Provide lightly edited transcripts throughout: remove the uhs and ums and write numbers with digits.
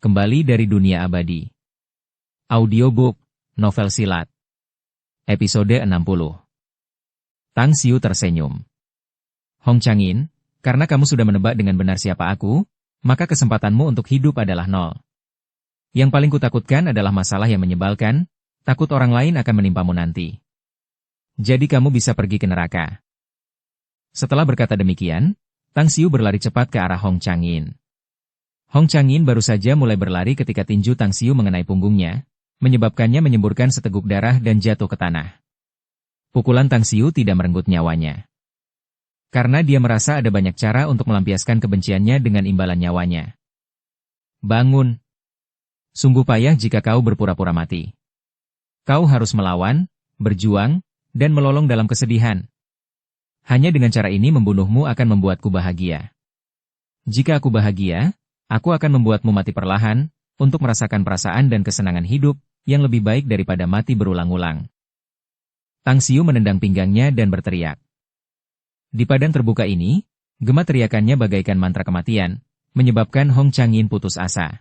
Kembali dari dunia abadi. Audiobook, novel silat. Episode 60. Tang Xiu tersenyum. Hong Changin, karena kamu sudah menebak dengan benar siapa aku, maka kesempatanmu untuk hidup adalah nol. Yang paling kutakutkan adalah masalah yang menyebalkan, takut orang lain akan menimpamu nanti. Jadi kamu bisa pergi ke neraka. Setelah berkata demikian, Tang Xiu berlari cepat ke arah Hong Changin. Hong Changin baru saja mulai berlari ketika tinju Tang Xiu mengenai punggungnya, menyebabkannya menyemburkan seteguk darah dan jatuh ke tanah. Pukulan Tang Xiu tidak merenggut nyawanya. Karena dia merasa ada banyak cara untuk melampiaskan kebenciannya dengan imbalan nyawanya. Bangun. Sungguh payah jika kau berpura-pura mati. Kau harus melawan, berjuang, dan melolong dalam kesedihan. Hanya dengan cara ini membunuhmu akan membuatku bahagia. Jika aku bahagia, aku akan membuatmu mati perlahan, untuk merasakan perasaan dan kesenangan hidup, yang lebih baik daripada mati berulang-ulang. Tang Xiu menendang pinggangnya dan berteriak. Di padang terbuka ini, gema teriakannya bagaikan mantra kematian, menyebabkan Hong Changin putus asa.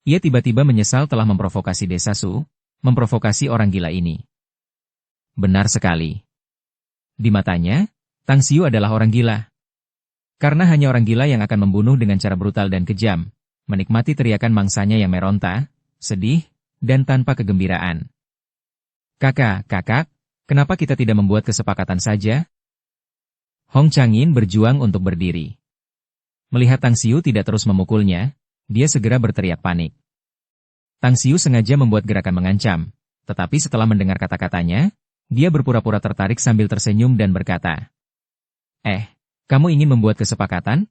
Ia tiba-tiba menyesal telah memprovokasi Desa Su, memprovokasi orang gila ini. Benar sekali. Di matanya, Tang Xiu adalah orang gila. Karena hanya orang gila yang akan membunuh dengan cara brutal dan kejam, menikmati teriakan mangsanya yang meronta, sedih, dan tanpa kegembiraan. Kakak, kenapa kita tidak membuat kesepakatan saja? Hong Changin berjuang untuk berdiri. Melihat Tang Xiu tidak terus memukulnya, dia segera berteriak panik. Tang Xiu sengaja membuat gerakan mengancam, tetapi setelah mendengar kata-katanya, dia berpura-pura tertarik sambil tersenyum dan berkata, kamu ingin membuat kesepakatan?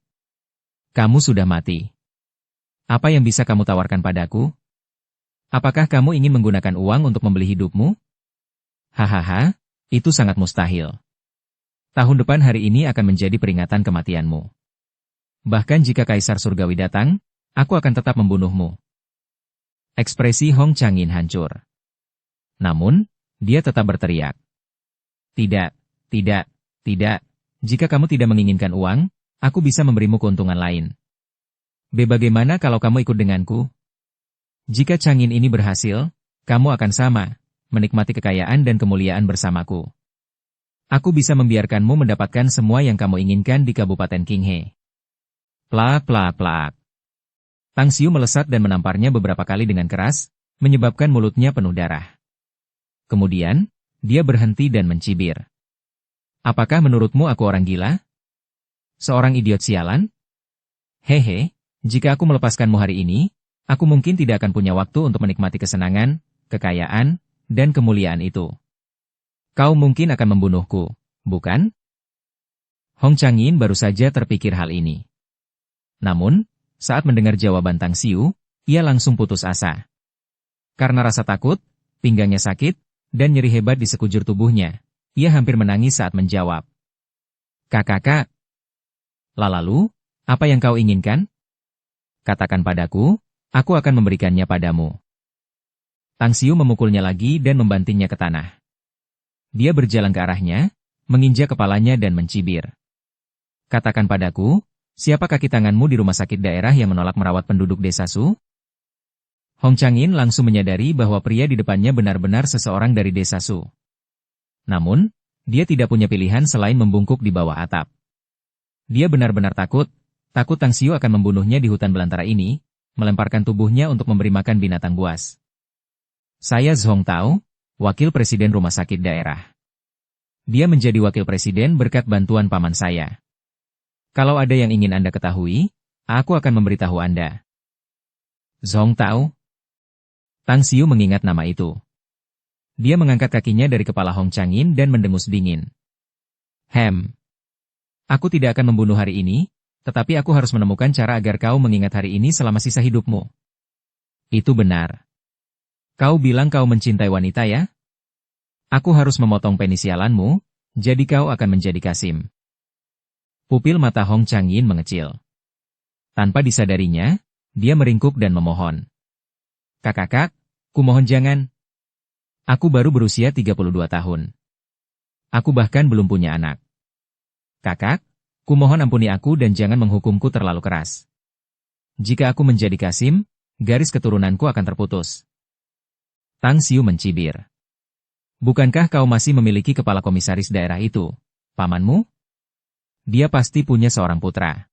Kamu sudah mati. Apa yang bisa kamu tawarkan padaku? Apakah kamu ingin menggunakan uang untuk membeli hidupmu? Hahaha, itu sangat mustahil. Tahun depan hari ini akan menjadi peringatan kematianmu. Bahkan jika Kaisar Surgawi datang, aku akan tetap membunuhmu. Ekspresi Hong Changin hancur. Namun, dia tetap berteriak. Tidak. Jika kamu tidak menginginkan uang, aku bisa memberimu keuntungan lain. Bagaimana kalau kamu ikut denganku? Jika Changin ini berhasil, kamu akan sama, menikmati kekayaan dan kemuliaan bersamaku. Aku bisa membiarkanmu mendapatkan semua yang kamu inginkan di Kabupaten Qinghe. Plak. Tang Xiu melesat dan menamparnya beberapa kali dengan keras, menyebabkan mulutnya penuh darah. Kemudian, dia berhenti dan mencibir. Apakah menurutmu aku orang gila? Seorang idiot sialan? Hehe, jika aku melepaskanmu hari ini, aku mungkin tidak akan punya waktu untuk menikmati kesenangan, kekayaan, dan kemuliaan itu. Kau mungkin akan membunuhku, bukan? Hong Changin baru saja terpikir hal ini. Namun, saat mendengar jawaban Tang Xiu, ia langsung putus asa. Karena rasa takut, pinggangnya sakit, dan nyeri hebat di sekujur tubuhnya. Ia hampir menangis saat menjawab. Kakak. Lalu, apa yang kau inginkan? Katakan padaku, aku akan memberikannya padamu. Tang Xiu memukulnya lagi dan membantingnya ke tanah. Dia berjalan ke arahnya, menginjak kepalanya dan mencibir. Katakan padaku, siapa kaki tanganmu di rumah sakit daerah yang menolak merawat penduduk Desa Su? Hong Changin langsung menyadari bahwa pria di depannya benar-benar seseorang dari Desa Su. Namun, dia tidak punya pilihan selain membungkuk di bawah atap. Dia benar-benar takut Tang Xiu akan membunuhnya di hutan belantara ini, melemparkan tubuhnya untuk memberi makan binatang buas. Saya Zhong Tao, Wakil Presiden Rumah Sakit Daerah. Dia menjadi Wakil Presiden berkat bantuan paman saya. Kalau ada yang ingin Anda ketahui, aku akan memberitahu Anda. Zhong Tao? Tang Xiu mengingat nama itu. Dia mengangkat kakinya dari kepala Hong Changin dan mendengus dingin. Aku tidak akan membunuh hari ini, tetapi aku harus menemukan cara agar kau mengingat hari ini selama sisa hidupmu. Itu benar. Kau bilang kau mencintai wanita ya? Aku harus memotong penis sialanmu, jadi kau akan menjadi Kasim. Pupil mata Hong Changin mengecil. Tanpa disadarinya, dia meringkuk dan memohon. Kakak, kumohon jangan. Aku baru berusia 32 tahun. Aku bahkan belum punya anak. Kakak, kumohon ampuni aku dan jangan menghukumku terlalu keras. Jika aku menjadi Kasim, garis keturunanku akan terputus. Tang Xiu mencibir. Bukankah kau masih memiliki kepala komisaris daerah itu, pamanmu? Dia pasti punya seorang putra.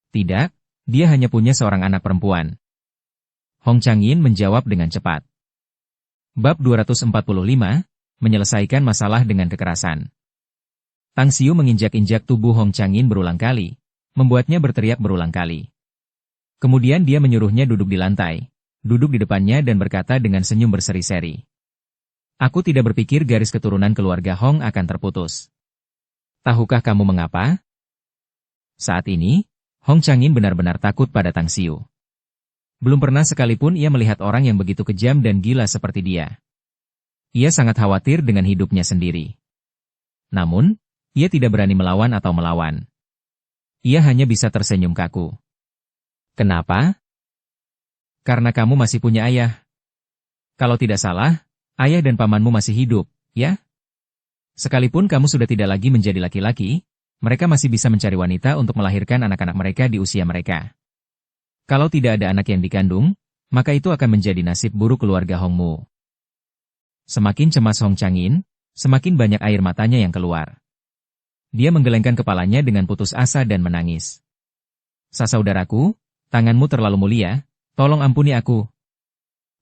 Tidak, dia hanya punya seorang anak perempuan. Hong Changyin menjawab dengan cepat. Bab 245, menyelesaikan masalah dengan kekerasan. Tang Xiu menginjak-injak tubuh Hong Changyin berulang kali, membuatnya berteriak berulang kali. Kemudian dia menyuruhnya duduk di lantai, duduk di depannya dan berkata dengan senyum berseri-seri. Aku tidak berpikir garis keturunan keluarga Hong akan terputus. Tahukah kamu mengapa? Saat ini, Hong Changyin benar-benar takut pada Tang Xiu. Belum pernah sekalipun ia melihat orang yang begitu kejam dan gila seperti dia. Ia sangat khawatir dengan hidupnya sendiri. Namun, ia tidak berani melawan atau melawan. Ia hanya bisa tersenyum kaku. Kenapa? Karena kamu masih punya ayah. Kalau tidak salah, ayah dan pamanmu masih hidup, ya? Sekalipun kamu sudah tidak lagi menjadi laki-laki, mereka masih bisa mencari wanita untuk melahirkan anak-anak mereka di usia mereka. Kalau tidak ada anak yang dikandung, maka itu akan menjadi nasib buruk keluarga Hongmu. Semakin cemas Hong Changyin, semakin banyak air matanya yang keluar. Dia menggelengkan kepalanya dengan putus asa dan menangis. Saudaraku, tanganmu terlalu mulia, tolong ampuni aku.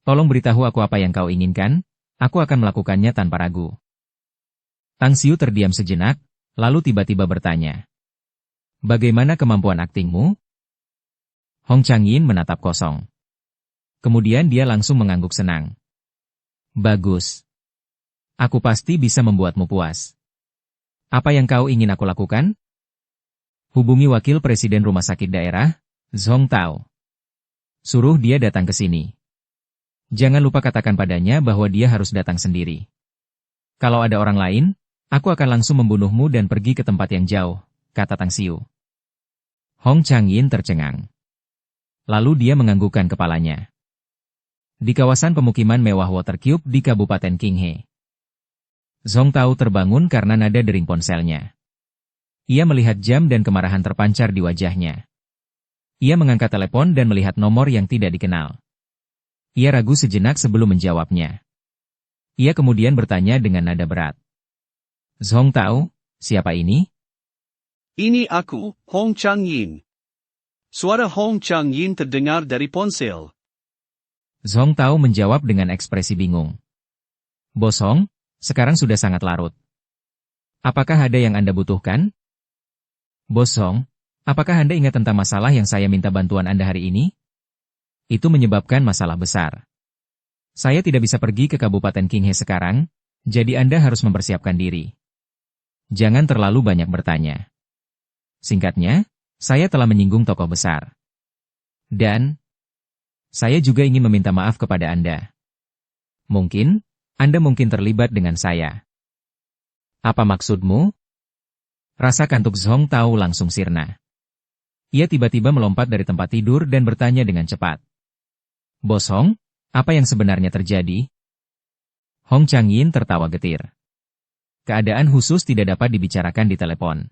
Tolong beritahu aku apa yang kau inginkan, aku akan melakukannya tanpa ragu. Tang Xiu terdiam sejenak, lalu tiba-tiba bertanya. Bagaimana kemampuan aktingmu? Hong Changyin menatap kosong. Kemudian dia langsung mengangguk senang. Bagus. Aku pasti bisa membuatmu puas. Apa yang kau ingin aku lakukan? Hubungi wakil presiden rumah sakit daerah, Zhong Tao. Suruh dia datang ke sini. Jangan lupa katakan padanya bahwa dia harus datang sendiri. Kalau ada orang lain, aku akan langsung membunuhmu dan pergi ke tempat yang jauh, kata Tang Xiu. Hong Changyin tercengang. Lalu dia menganggukkan kepalanya. Di kawasan pemukiman mewah Water Cube di Kabupaten Qinghe. Zhong Tao terbangun karena nada dering ponselnya. Ia melihat jam dan kemarahan terpancar di wajahnya. Ia mengangkat telepon dan melihat nomor yang tidak dikenal. Ia ragu sejenak sebelum menjawabnya. Ia kemudian bertanya dengan nada berat. Zhong Tao, siapa ini? Ini aku, Hong Changyin. Suara Hong Changyin terdengar dari ponsel. Zhong Tao menjawab dengan ekspresi bingung. Bos Hong, sekarang sudah sangat larut. Apakah ada yang Anda butuhkan? Bos Hong, apakah Anda ingat tentang masalah yang saya minta bantuan Anda hari ini? Itu menyebabkan masalah besar. Saya tidak bisa pergi ke Kabupaten Qinghe sekarang, jadi Anda harus mempersiapkan diri. Jangan terlalu banyak bertanya. Singkatnya, saya telah menyinggung tokoh besar. Dan, saya juga ingin meminta maaf kepada Anda. Mungkin, Anda mungkin terlibat dengan saya. Apa maksudmu? Rasa kantuk Zhong Tao langsung sirna. Ia tiba-tiba melompat dari tempat tidur dan bertanya dengan cepat. Bos Hong, apa yang sebenarnya terjadi? Hong Changyin tertawa getir. Keadaan khusus tidak dapat dibicarakan di telepon.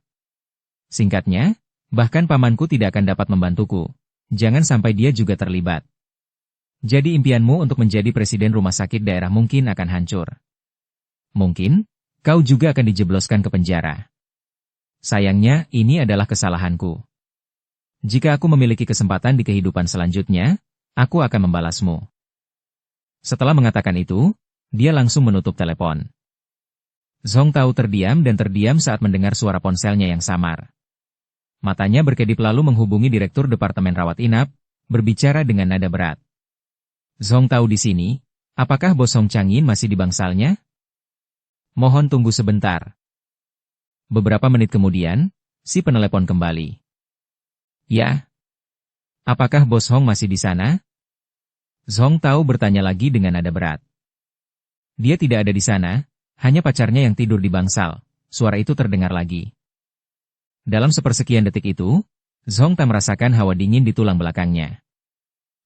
Singkatnya, bahkan pamanku tidak akan dapat membantuku. Jangan sampai dia juga terlibat. Jadi impianmu untuk menjadi presiden rumah sakit daerah mungkin akan hancur. Mungkin, kau juga akan dijebloskan ke penjara. Sayangnya, ini adalah kesalahanku. Jika aku memiliki kesempatan di kehidupan selanjutnya, aku akan membalasmu. Setelah mengatakan itu, dia langsung menutup telepon. Zhong Tao terdiam dan terdiam saat mendengar suara ponselnya yang samar. Matanya berkedip lalu menghubungi Direktur Departemen Rawat Inap, berbicara dengan nada berat. Zhong Tao di sini, apakah Bos Hong Changyin masih di bangsalnya? Mohon tunggu sebentar. Beberapa menit kemudian, si penelepon kembali. Ya. Apakah Bos Hong masih di sana? Zhong Tao bertanya lagi dengan nada berat. Dia tidak ada di sana, hanya pacarnya yang tidur di bangsal. Suara itu terdengar lagi. Dalam sepersekian detik itu, Zhong Tao merasakan hawa dingin di tulang belakangnya.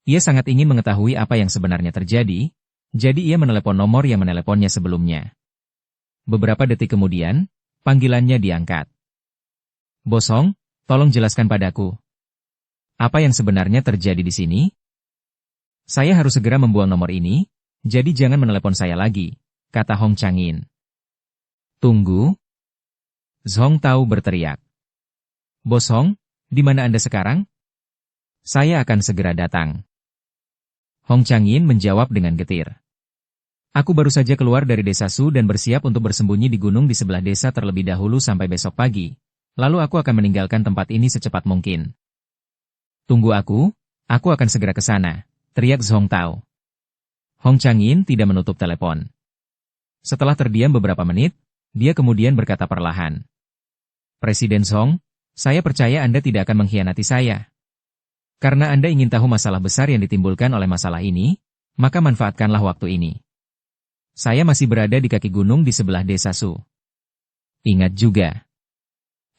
Ia sangat ingin mengetahui apa yang sebenarnya terjadi, jadi ia menelepon nomor yang meneleponnya sebelumnya. Beberapa detik kemudian, panggilannya diangkat. Bos Hong, tolong jelaskan padaku. Apa yang sebenarnya terjadi di sini? Saya harus segera membuang nomor ini, jadi jangan menelepon saya lagi, kata Hong Chang-in. Tunggu. Zhong Tao berteriak. Bos Hong, di mana Anda sekarang? Saya akan segera datang. Hong Chang-in menjawab dengan getir. Aku baru saja keluar dari desa Su dan bersiap untuk bersembunyi di gunung di sebelah desa terlebih dahulu sampai besok pagi, lalu aku akan meninggalkan tempat ini secepat mungkin. Tunggu aku akan segera ke sana, teriak Zhong Tao. Hong Chang-in tidak menutup telepon. Setelah terdiam beberapa menit, dia kemudian berkata perlahan. Presiden Zhong, saya percaya Anda tidak akan mengkhianati saya. Karena Anda ingin tahu masalah besar yang ditimbulkan oleh masalah ini, maka manfaatkanlah waktu ini. Saya masih berada di kaki gunung di sebelah desa Su. Ingat juga.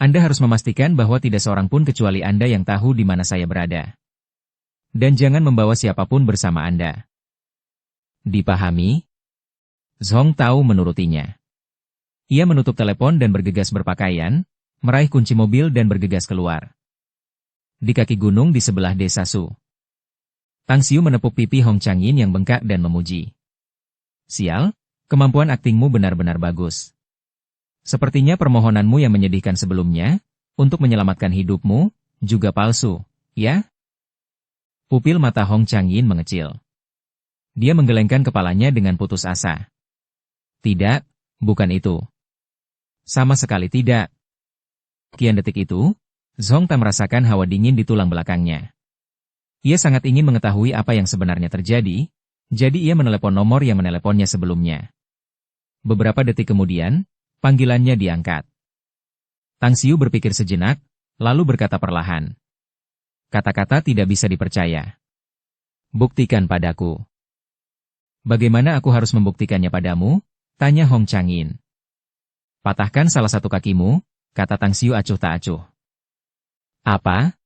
Anda harus memastikan bahwa tidak seorang pun kecuali Anda yang tahu di mana saya berada. Dan jangan membawa siapapun bersama Anda. Dipahami? Zhong Tao menurutinya. Ia menutup telepon dan bergegas berpakaian, meraih kunci mobil dan bergegas keluar. Di kaki gunung di sebelah desa Su. Tang Xiu menepuk pipi Hong Chang-in yang bengkak dan memuji. Sial, kemampuan aktingmu benar-benar bagus. Sepertinya permohonanmu yang menyedihkan sebelumnya, untuk menyelamatkan hidupmu, juga palsu, ya? Pupil mata Hong Chang-in mengecil. Dia menggelengkan kepalanya dengan putus asa. Tidak, bukan itu. Sama sekali tidak. Kian detik itu, Zhong Tao merasakan hawa dingin di tulang belakangnya. Ia sangat ingin mengetahui apa yang sebenarnya terjadi, jadi ia menelepon nomor yang meneleponnya sebelumnya. Beberapa detik kemudian, panggilannya diangkat. Tang Xiu berpikir sejenak, lalu berkata perlahan. Kata-kata tidak bisa dipercaya. Buktikan padaku. Bagaimana aku harus membuktikannya padamu? Tanya Hong Chang-in. Patahkan salah satu kakimu, kata Tang Xiu acuh tak acuh. Apa?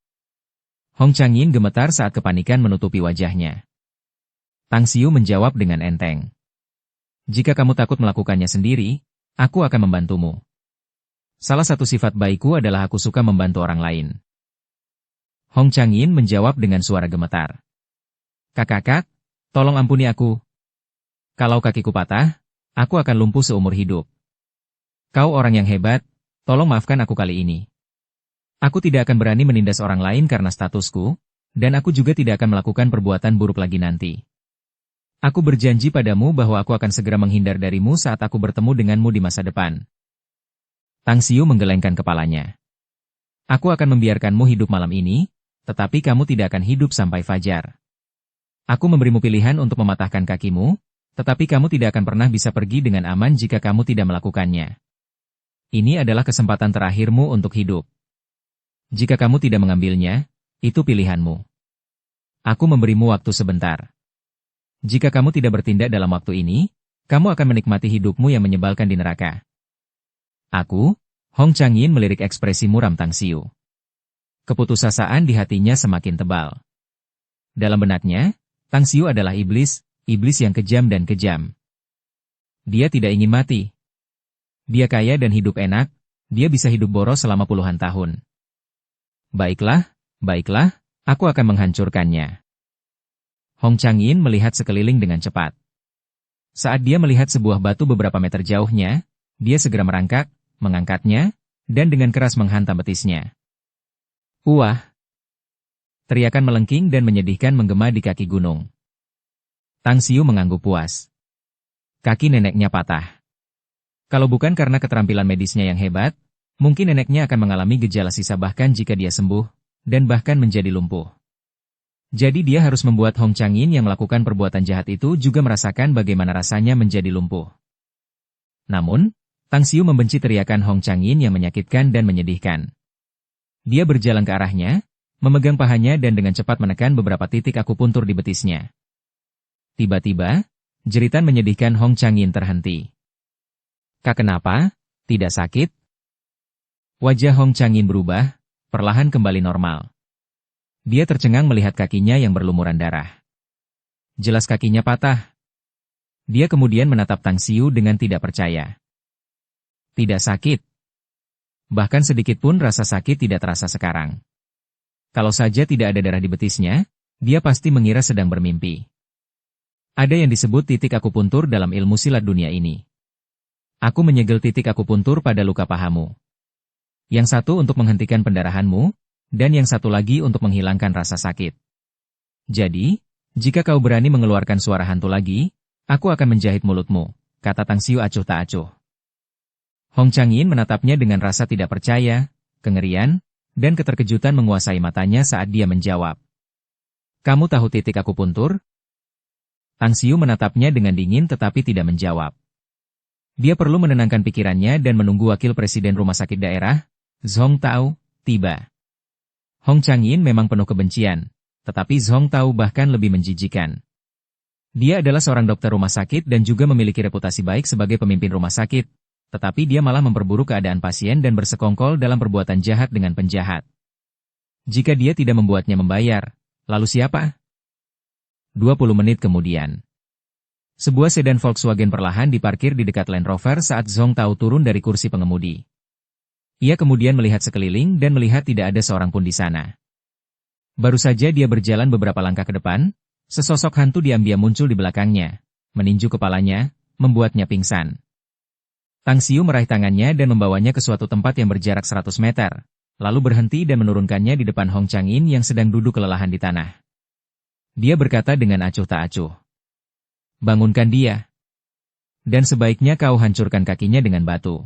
Hong Chang-in gemetar saat kepanikan menutupi wajahnya. Tang Xiu menjawab dengan enteng. Jika kamu takut melakukannya sendiri, aku akan membantumu. Salah satu sifat baikku adalah aku suka membantu orang lain. Hong Chang-in menjawab dengan suara gemetar. Kakak, tolong ampuni aku. Kalau kakiku patah, aku akan lumpuh seumur hidup. Kau orang yang hebat, tolong maafkan aku kali ini. Aku tidak akan berani menindas orang lain karena statusku, dan aku juga tidak akan melakukan perbuatan buruk lagi nanti. Aku berjanji padamu bahwa aku akan segera menghindar darimu saat aku bertemu denganmu di masa depan. Tang Xiu menggelengkan kepalanya. Aku akan membiarkanmu hidup malam ini, tetapi kamu tidak akan hidup sampai fajar. Aku memberimu pilihan untuk mematahkan kakimu, tetapi kamu tidak akan pernah bisa pergi dengan aman jika kamu tidak melakukannya. Ini adalah kesempatan terakhirmu untuk hidup. Jika kamu tidak mengambilnya, itu pilihanmu. Aku memberimu waktu sebentar. Jika kamu tidak bertindak dalam waktu ini, kamu akan menikmati hidupmu yang menyebalkan di neraka. Aku, Hong Chang-in melirik ekspresi muram Tang Xiu. Keputusasaan di hatinya semakin tebal. Dalam benaknya, Tang Xiu adalah iblis yang kejam dan kejam. Dia tidak ingin mati. Dia kaya dan hidup enak, dia bisa hidup boros selama puluhan tahun. Baiklah, aku akan menghancurkannya. Hong Chang-in melihat sekeliling dengan cepat. Saat dia melihat sebuah batu beberapa meter jauhnya, dia segera merangkak, mengangkatnya, dan dengan keras menghantam betisnya. Wah! Teriakan melengking dan menyedihkan menggema di kaki gunung. Tang Xiu mengangguk puas. Kaki neneknya patah. Kalau bukan karena keterampilan medisnya yang hebat, mungkin neneknya akan mengalami gejala sisa bahkan jika dia sembuh, dan bahkan menjadi lumpuh. Jadi dia harus membuat Hong Chang-in yang melakukan perbuatan jahat itu juga merasakan bagaimana rasanya menjadi lumpuh. Namun, Tang Xiu membenci teriakan Hong Chang-in yang menyakitkan dan menyedihkan. Dia berjalan ke arahnya, memegang pahanya dan dengan cepat menekan beberapa titik akupuntur di betisnya. Tiba-tiba, jeritan menyedihkan Hong Chang-in terhenti. Kak, kenapa? Tidak sakit? Wajah Hong Chang-in berubah, perlahan kembali normal. Dia tercengang melihat kakinya yang berlumuran darah. Jelas kakinya patah. Dia kemudian menatap Tang Xiu dengan tidak percaya. Tidak sakit. Bahkan sedikit pun rasa sakit tidak terasa sekarang. Kalau saja tidak ada darah di betisnya, dia pasti mengira sedang bermimpi. Ada yang disebut titik akupuntur dalam ilmu silat dunia ini. Aku menyegel titik akupuntur pada luka pahamu. Yang satu untuk menghentikan pendarahanmu, dan yang satu lagi untuk menghilangkan rasa sakit. Jadi, jika kau berani mengeluarkan suara hantu lagi, aku akan menjahit mulutmu, kata Tang Xiu acuh tak acuh. Hong Changyin menatapnya dengan rasa tidak percaya, kengerian, dan keterkejutan menguasai matanya saat dia menjawab. Kamu tahu titik akupuntur? Tang Xiu menatapnya dengan dingin tetapi tidak menjawab. Dia perlu menenangkan pikirannya dan menunggu wakil presiden rumah sakit daerah, Zhong Tao, tiba. Hong Changyin memang penuh kebencian, tetapi Zhong Tao bahkan lebih menjijikan. Dia adalah seorang dokter rumah sakit dan juga memiliki reputasi baik sebagai pemimpin rumah sakit, tetapi dia malah memperburuk keadaan pasien dan bersekongkol dalam perbuatan jahat dengan penjahat. Jika dia tidak membuatnya membayar, lalu siapa? 20 menit kemudian. Sebuah sedan Volkswagen perlahan diparkir di dekat Land Rover saat Zhong Tao turun dari kursi pengemudi. Ia kemudian melihat sekeliling dan melihat tidak ada seorang pun di sana. Baru saja dia berjalan beberapa langkah ke depan, sesosok hantu diam-diam muncul di belakangnya, meninju kepalanya, membuatnya pingsan. Tang Xiu meraih tangannya dan membawanya ke suatu tempat yang berjarak 100 meter, lalu berhenti dan menurunkannya di depan Hong Changyin yang sedang duduk kelelahan di tanah. Dia berkata dengan acuh tak acuh. Bangunkan dia. Dan sebaiknya kau hancurkan kakinya dengan batu.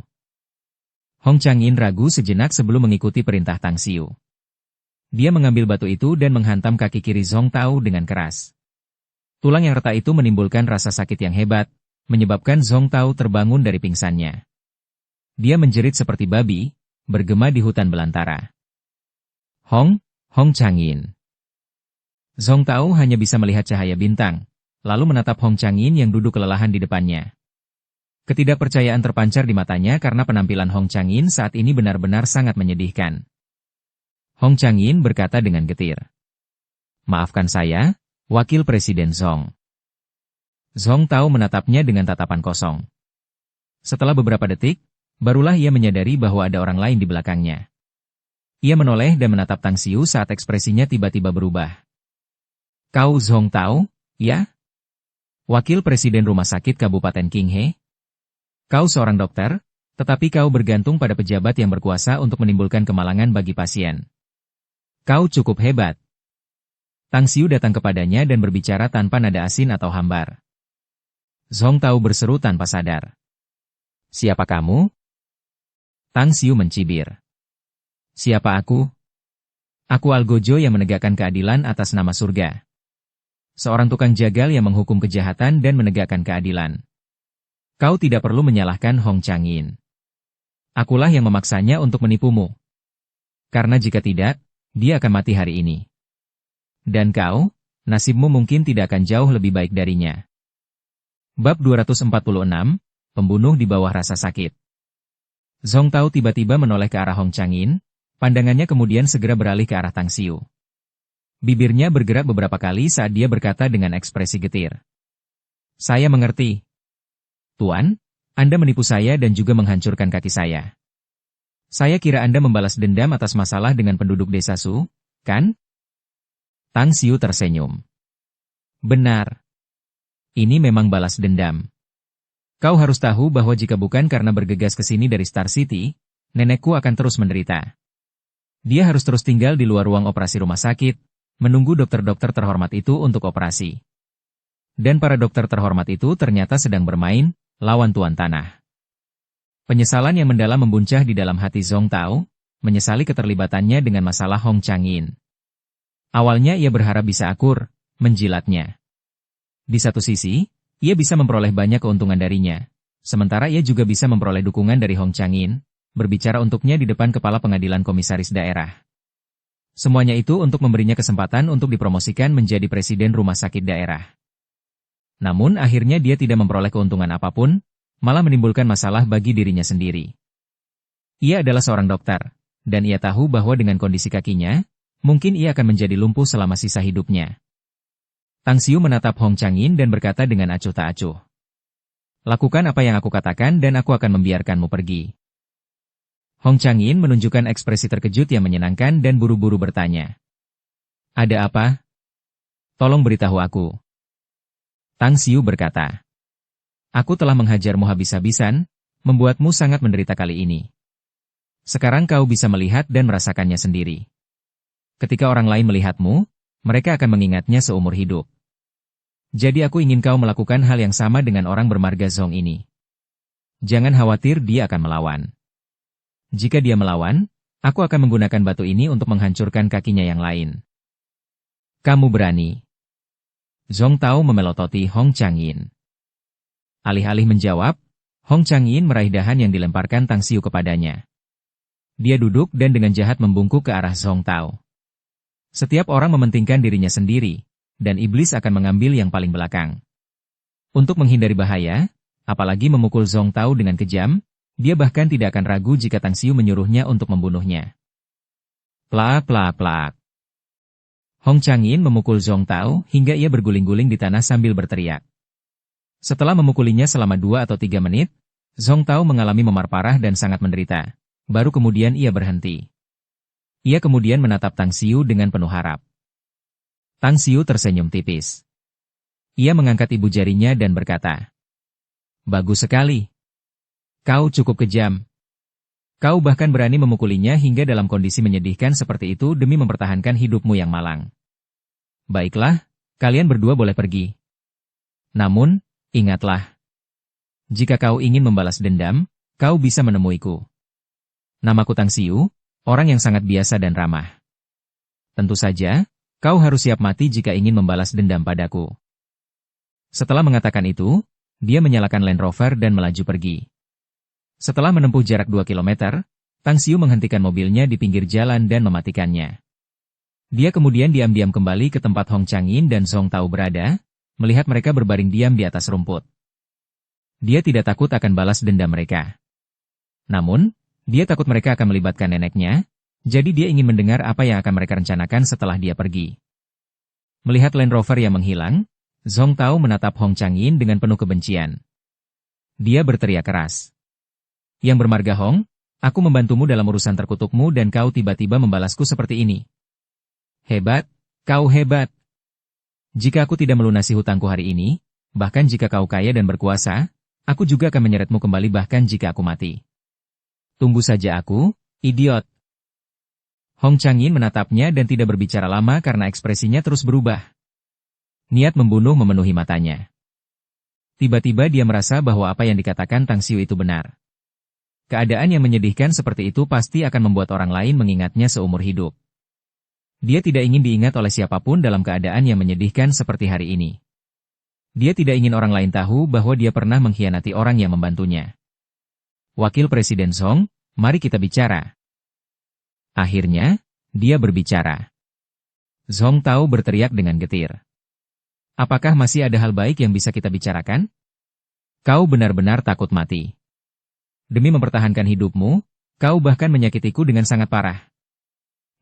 Hong Changyin ragu sejenak sebelum mengikuti perintah Tang Xiu. Dia mengambil batu itu dan menghantam kaki kiri Zhong Tao dengan keras. Tulang yang retak itu menimbulkan rasa sakit yang hebat, menyebabkan Zhong Tao terbangun dari pingsannya. Dia menjerit seperti babi, bergema di hutan belantara. Hong Changyin. Zhong Tao hanya bisa melihat cahaya bintang, lalu menatap Hong Changyin yang duduk kelelahan di depannya. Ketidakpercayaan terpancar di matanya karena penampilan Hong Changyin saat ini benar-benar sangat menyedihkan. Hong Changyin berkata dengan getir. Maafkan saya, Wakil Presiden Zhong. Zhong Tao menatapnya dengan tatapan kosong. Setelah beberapa detik, barulah ia menyadari bahwa ada orang lain di belakangnya. Ia menoleh dan menatap Tang Xiu saat ekspresinya tiba-tiba berubah. Kau Zhong Tao, ya? Wakil Presiden Rumah Sakit Kabupaten Qinghe? Kau seorang dokter, tetapi kau bergantung pada pejabat yang berkuasa untuk menimbulkan kemalangan bagi pasien. Kau cukup hebat. Tang Xiu datang kepadanya dan berbicara tanpa nada asin atau hambar. Zhong Tao berseru tanpa sadar. Siapa kamu? Tang Xiu mencibir. Siapa aku? Aku Algojo yang menegakkan keadilan atas nama surga. Seorang tukang jagal yang menghukum kejahatan dan menegakkan keadilan. Kau tidak perlu menyalahkan Hong Changyin. Akulah yang memaksanya untuk menipumu. Karena jika tidak, dia akan mati hari ini. Dan kau, nasibmu mungkin tidak akan jauh lebih baik darinya. Bab 246, Pembunuh di bawah rasa sakit. Zhong Tao tiba-tiba menoleh ke arah Hong Changyin, pandangannya kemudian segera beralih ke arah Tang Xiu. Bibirnya bergerak beberapa kali saat dia berkata dengan ekspresi getir. Saya mengerti. Tuan, Anda menipu saya dan juga menghancurkan kaki saya. Saya kira Anda membalas dendam atas masalah dengan penduduk desa Su, kan? Tang Xiu tersenyum. Benar. Ini memang balas dendam. Kau harus tahu bahwa jika bukan karena bergegas ke sini dari Star City, nenekku akan terus menderita. Dia harus terus tinggal di luar ruang operasi rumah sakit, menunggu dokter-dokter terhormat itu untuk operasi. Dan para dokter terhormat itu ternyata sedang bermain, lawan tuan tanah. Penyesalan yang mendalam membuncah di dalam hati Zhong Tao, menyesali keterlibatannya dengan masalah Hong Changyin. Awalnya ia berharap bisa akur, menjilatnya. Di satu sisi, ia bisa memperoleh banyak keuntungan darinya, sementara ia juga bisa memperoleh dukungan dari Hong Changyin, berbicara untuknya di depan kepala pengadilan komisaris daerah. Semuanya itu untuk memberinya kesempatan untuk dipromosikan menjadi presiden rumah sakit daerah. Namun akhirnya dia tidak memperoleh keuntungan apapun, malah menimbulkan masalah bagi dirinya sendiri. Ia adalah seorang dokter, dan ia tahu bahwa dengan kondisi kakinya, mungkin ia akan menjadi lumpuh selama sisa hidupnya. Tang Xiu menatap Hong Changyin dan berkata dengan acuh tak acuh. Lakukan apa yang aku katakan dan aku akan membiarkanmu pergi. Hong Changyin menunjukkan ekspresi terkejut yang menyenangkan dan buru-buru bertanya. Ada apa? Tolong beritahu aku. Tang Xiu berkata, "Aku telah menghajarmu habis-habisan, membuatmu sangat menderita kali ini. Sekarang kau bisa melihat dan merasakannya sendiri. Ketika orang lain melihatmu, mereka akan mengingatnya seumur hidup. Jadi aku ingin kau melakukan hal yang sama dengan orang bermarga Zhong ini. Jangan khawatir, dia akan melawan. Jika dia melawan, aku akan menggunakan batu ini untuk menghancurkan kakinya yang lain." "Kamu berani?" Zhong Tao memelototi Hong Changyin. Alih-alih menjawab, Hong Changyin meraih dahan yang dilemparkan Tang Xiu kepadanya. Dia duduk dan dengan jahat membungkuk ke arah Zhong Tao. Setiap orang mementingkan dirinya sendiri, dan iblis akan mengambil yang paling belakang. Untuk menghindari bahaya, apalagi memukul Zhong Tao dengan kejam, dia bahkan tidak akan ragu jika Tang Xiu menyuruhnya untuk membunuhnya. Plak plak plak. Hong Changyin memukul Zhong Tao hingga ia berguling-guling di tanah sambil berteriak. Setelah memukulinya selama 2 atau 3 menit, Zhong Tao mengalami memar parah dan sangat menderita. Baru kemudian ia berhenti. Ia kemudian menatap Tang Xiu dengan penuh harap. Tang Xiu tersenyum tipis. Ia mengangkat ibu jarinya dan berkata, "Bagus sekali. Kau cukup kejam. Kau bahkan berani memukulinya hingga dalam kondisi menyedihkan seperti itu demi mempertahankan hidupmu yang malang. Baiklah, kalian berdua boleh pergi. Namun, ingatlah. Jika kau ingin membalas dendam, kau bisa menemuiku. Namaku Tang Xiu, orang yang sangat biasa dan ramah. Tentu saja, kau harus siap mati jika ingin membalas dendam padaku." Setelah mengatakan itu, dia menyalakan Land Rover dan melaju pergi. Setelah menempuh jarak 2 kilometer, Tang Xiu menghentikan mobilnya di pinggir jalan dan mematikannya. Dia kemudian diam-diam kembali ke tempat Hong Changyin dan Zhong Tao berada, melihat mereka berbaring diam di atas rumput. Dia tidak takut akan balas dendam mereka. Namun, dia takut mereka akan melibatkan neneknya, jadi dia ingin mendengar apa yang akan mereka rencanakan setelah dia pergi. Melihat Land Rover yang menghilang, Zhong Tao menatap Hong Changyin dengan penuh kebencian. Dia berteriak keras. "Yang bermarga Hong, aku membantumu dalam urusan terkutukmu dan kau tiba-tiba membalasku seperti ini. Hebat, kau hebat. Jika aku tidak melunasi hutangku hari ini, bahkan jika kau kaya dan berkuasa, aku juga akan menyeretmu kembali bahkan jika aku mati. Tunggu saja aku, idiot." Hong Changyin menatapnya dan tidak berbicara lama karena ekspresinya terus berubah. Niat membunuh memenuhi matanya. Tiba-tiba dia merasa bahwa apa yang dikatakan Tang Xiu itu benar. Keadaan yang menyedihkan seperti itu pasti akan membuat orang lain mengingatnya seumur hidup. Dia tidak ingin diingat oleh siapapun dalam keadaan yang menyedihkan seperti hari ini. Dia tidak ingin orang lain tahu bahwa dia pernah mengkhianati orang yang membantunya. "Wakil Presiden Zhong, mari kita bicara." Akhirnya, dia berbicara. Zhong Tao berteriak dengan getir. "Apakah masih ada hal baik yang bisa kita bicarakan? Kau benar-benar takut mati. Demi mempertahankan hidupmu, kau bahkan menyakitiku dengan sangat parah.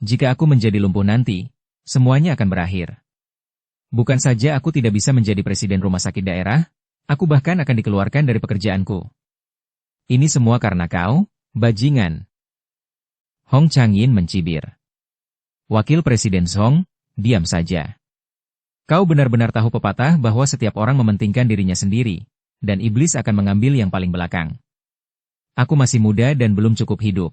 Jika aku menjadi lumpuh nanti, semuanya akan berakhir. Bukan saja aku tidak bisa menjadi presiden rumah sakit daerah, aku bahkan akan dikeluarkan dari pekerjaanku. Ini semua karena kau, bajingan." Hong Changyin mencibir. "Wakil Presiden Zhong, diam saja. Kau benar-benar tahu pepatah bahwa setiap orang mementingkan dirinya sendiri, dan iblis akan mengambil yang paling belakang. Aku masih muda dan belum cukup hidup.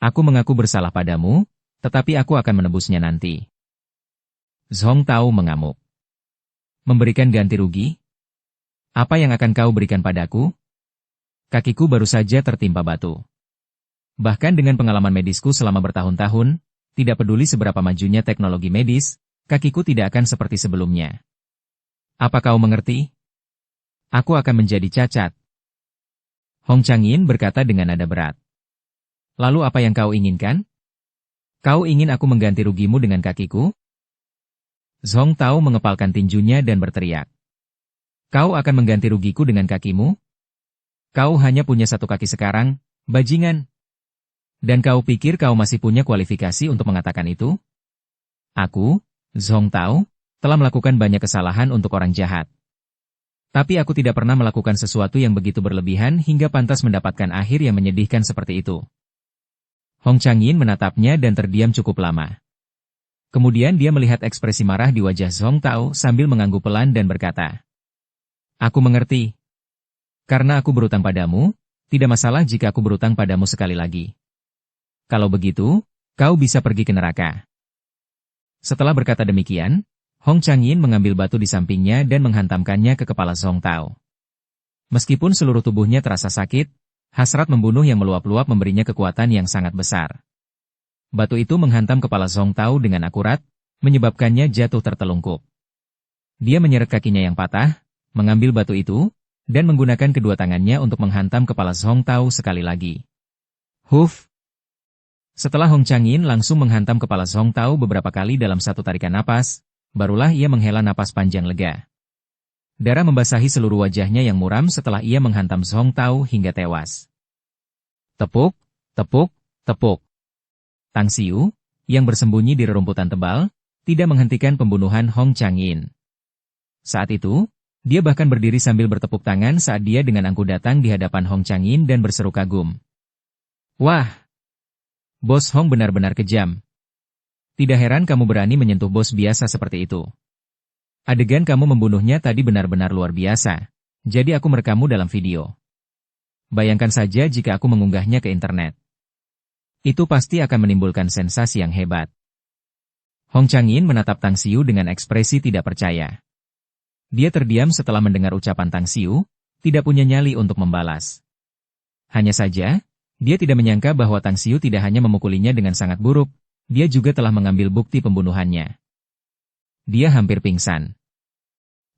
Aku mengaku bersalah padamu, tetapi aku akan menebusnya nanti." Zhong Tao mengamuk. "Memberikan ganti rugi? Apa yang akan kau berikan padaku? Kakiku baru saja tertimpa batu. Bahkan dengan pengalaman medisku selama bertahun-tahun, tidak peduli seberapa majunya teknologi medis, kakiku tidak akan seperti sebelumnya. Apa kau mengerti? Aku akan menjadi cacat." Hong Changyin berkata dengan nada berat. "Lalu apa yang kau inginkan? Kau ingin aku mengganti rugimu dengan kakiku?" Zhong Tao mengepalkan tinjunya dan berteriak. "Kau akan mengganti rugiku dengan kakimu? Kau hanya punya satu kaki sekarang, bajingan. Dan kau pikir kau masih punya kualifikasi untuk mengatakan itu? Aku, Zhong Tao, telah melakukan banyak kesalahan untuk orang jahat. Tapi aku tidak pernah melakukan sesuatu yang begitu berlebihan hingga pantas mendapatkan akhir yang menyedihkan seperti itu." Hong Changyin menatapnya dan terdiam cukup lama. Kemudian dia melihat ekspresi marah di wajah Zhong Tao sambil mengangguk pelan dan berkata, "Aku mengerti. Karena aku berutang padamu, tidak masalah jika aku berutang padamu sekali lagi. Kalau begitu, kau bisa pergi ke neraka." Setelah berkata demikian, Hong Changyin mengambil batu di sampingnya dan menghantamkannya ke kepala Zhong Tao. Meskipun seluruh tubuhnya terasa sakit, hasrat membunuh yang meluap-luap memberinya kekuatan yang sangat besar. Batu itu menghantam kepala Zhong Tao dengan akurat, menyebabkannya jatuh tertelungkup. Dia menyeret kakinya yang patah, mengambil batu itu, dan menggunakan kedua tangannya untuk menghantam kepala Zhong Tao sekali lagi. Huf! Setelah Hong Changyin langsung menghantam kepala Zhong Tao beberapa kali dalam satu tarikan napas, barulah ia menghela napas panjang lega. Darah membasahi seluruh wajahnya yang muram setelah ia menghantam Zhong Tao hingga tewas. Tepuk, tepuk, tepuk. Tang Xiu, yang bersembunyi di rerumputan tebal, tidak menghentikan pembunuhan Hong Changyin. Saat itu, dia bahkan berdiri sambil bertepuk tangan saat dia dengan angkuh datang di hadapan Hong Changyin dan berseru kagum. "Wah! Bos Hong benar-benar kejam. Tidak heran kamu berani menyentuh bos biasa seperti itu. Adegan kamu membunuhnya tadi benar-benar luar biasa, jadi aku merekammu dalam video. Bayangkan saja jika aku mengunggahnya ke internet. Itu pasti akan menimbulkan sensasi yang hebat." Hong Changyin menatap Tang Xiu dengan ekspresi tidak percaya. Dia terdiam setelah mendengar ucapan Tang Xiu, tidak punya nyali untuk membalas. Hanya saja, dia tidak menyangka bahwa Tang Xiu tidak hanya memukulinya dengan sangat buruk, dia juga telah mengambil bukti pembunuhannya. Dia hampir pingsan.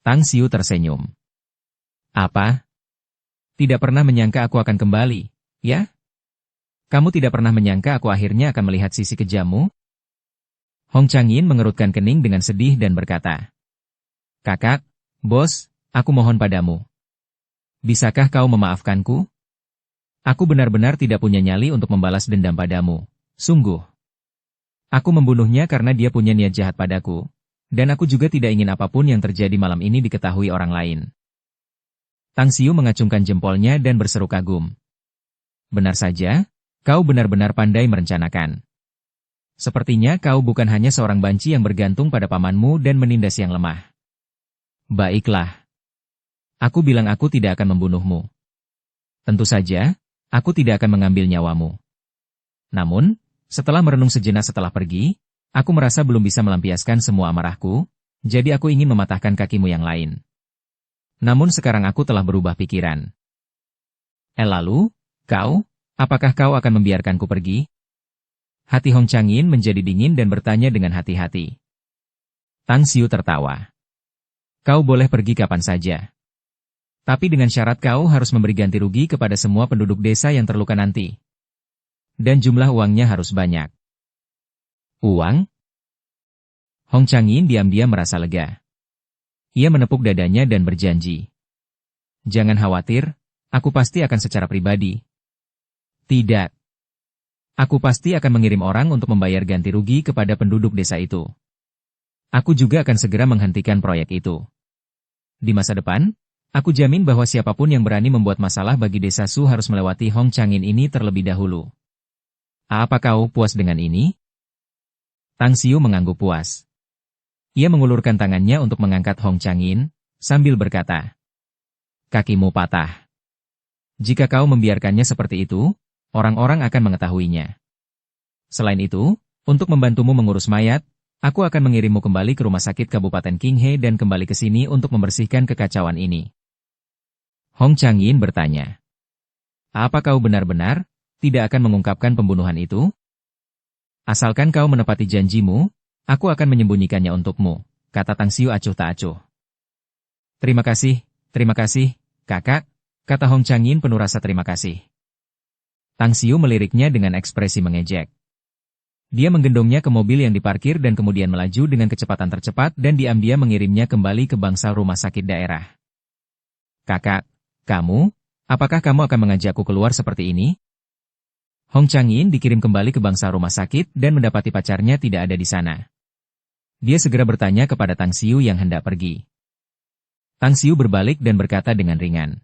Tang Xiu tersenyum. "Apa? Tidak pernah menyangka aku akan kembali, ya? Kamu tidak pernah menyangka aku akhirnya akan melihat sisi kejammu?" Hong Changyin mengerutkan kening dengan sedih dan berkata, "Kakak, bos, aku mohon padamu. Bisakah kau memaafkanku? Aku benar-benar tidak punya nyali untuk membalas dendam padamu. Sungguh. Aku membunuhnya karena dia punya niat jahat padaku, dan aku juga tidak ingin apapun yang terjadi malam ini diketahui orang lain." Tang Xiu mengacungkan jempolnya dan berseru kagum. "Benar saja. Kau benar-benar pandai merencanakan. Sepertinya kau bukan hanya seorang banci yang bergantung pada pamanmu dan menindas yang lemah. Baiklah. Aku bilang aku tidak akan membunuhmu. Tentu saja, aku tidak akan mengambil nyawamu. Namun, setelah merenung sejenak setelah pergi, aku merasa belum bisa melampiaskan semua amarahku, jadi aku ingin mematahkan kakimu yang lain. Namun sekarang aku telah berubah pikiran. Lalu, apakah kau akan membiarkanku pergi?" Hati Hong Changyin menjadi dingin dan bertanya dengan hati-hati. Tang Xiu tertawa. "Kau boleh pergi kapan saja. Tapi dengan syarat kau harus memberi ganti rugi kepada semua penduduk desa yang terluka nanti. Dan jumlah uangnya harus banyak." "Uang?" Hong Changyin diam-diam merasa lega. Ia menepuk dadanya dan berjanji. "Jangan khawatir, aku pasti akan secara pribadi." "Tidak. Aku pasti akan mengirim orang untuk membayar ganti rugi kepada penduduk desa itu. Aku juga akan segera menghentikan proyek itu. Di masa depan, aku jamin bahwa siapapun yang berani membuat masalah bagi desa Su harus melewati Hong Changyin ini terlebih dahulu. Apa kau puas dengan ini?" Tang Xiu mengangguk puas. Ia mengulurkan tangannya untuk mengangkat Hong Changyin, sambil berkata, "Kakimu patah. Jika kau membiarkannya seperti itu, orang-orang akan mengetahuinya. Selain itu, untuk membantumu mengurus mayat, aku akan mengirimmu kembali ke rumah sakit Kabupaten Qinghe dan kembali ke sini untuk membersihkan kekacauan ini." Hong Changyin bertanya, "Apa kau benar-benar tidak akan mengungkapkan pembunuhan itu? Asalkan kau menepati janjimu, aku akan menyembunyikannya untukmu," kata Tang Xiu acuh tak acuh. Terima kasih, kakak," kata Hong Changyin penuh rasa terima kasih. Tang Xiu meliriknya dengan ekspresi mengejek. Dia menggendongnya ke mobil yang diparkir dan kemudian melaju dengan kecepatan tercepat dan diam-diam mengirimnya kembali ke bangsal rumah sakit daerah. "Kakak, apakah kamu akan mengajakku keluar seperti ini?" Hong Changyin dikirim kembali ke bangsal rumah sakit dan mendapati pacarnya tidak ada di sana. Dia segera bertanya kepada Tang Xiu yang hendak pergi. Tang Xiu berbalik dan berkata dengan ringan,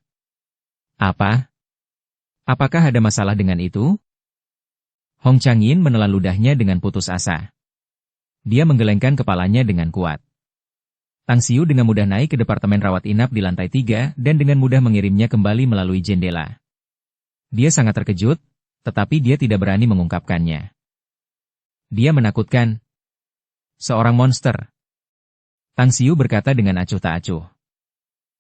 Apakah ada masalah dengan itu?" Hong Changyin menelan ludahnya dengan putus asa. Dia menggelengkan kepalanya dengan kuat. Tang Xiu dengan mudah naik ke departemen rawat inap di lantai 3 dan dengan mudah mengirimnya kembali melalui jendela. Dia sangat terkejut, tetapi dia tidak berani mengungkapkannya. Dia menakutkan. Seorang monster. Tang Xiu berkata dengan acuh tak acuh.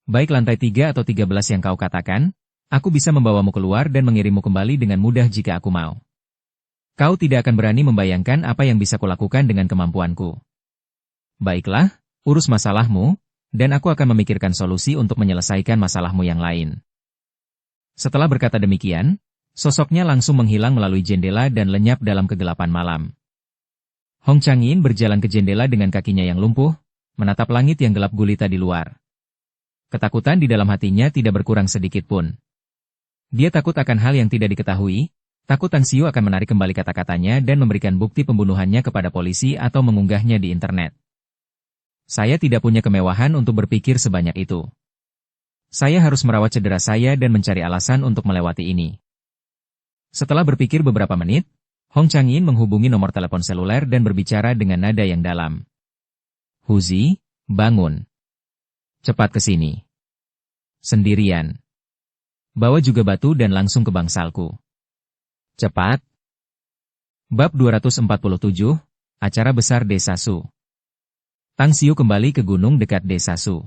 Baik lantai 3 atau 13 yang kau katakan, aku bisa membawamu keluar dan mengirimmu kembali dengan mudah jika aku mau. Kau tidak akan berani membayangkan apa yang bisa kulakukan dengan kemampuanku. Baiklah, urus masalahmu, dan aku akan memikirkan solusi untuk menyelesaikan masalahmu yang lain. Setelah berkata demikian, sosoknya langsung menghilang melalui jendela dan lenyap dalam kegelapan malam. Hong Changin berjalan ke jendela dengan kakinya yang lumpuh, menatap langit yang gelap gulita di luar. Ketakutan di dalam hatinya tidak berkurang sedikit pun. Dia takut akan hal yang tidak diketahui, takut Tang Xiu akan menarik kembali kata-katanya dan memberikan bukti pembunuhannya kepada polisi atau mengunggahnya di internet. Saya tidak punya kemewahan untuk berpikir sebanyak itu. Saya harus merawat cedera saya dan mencari alasan untuk melewati ini. Setelah berpikir beberapa menit, Hong Changin menghubungi nomor telepon seluler dan berbicara dengan nada yang dalam. Huzi, bangun. Cepat ke sini. Sendirian. Bawa juga batu dan langsung ke bangsalku. Cepat. Bab 247, Acara Besar Desa Su. Tang Xiu kembali ke gunung dekat Desa Su.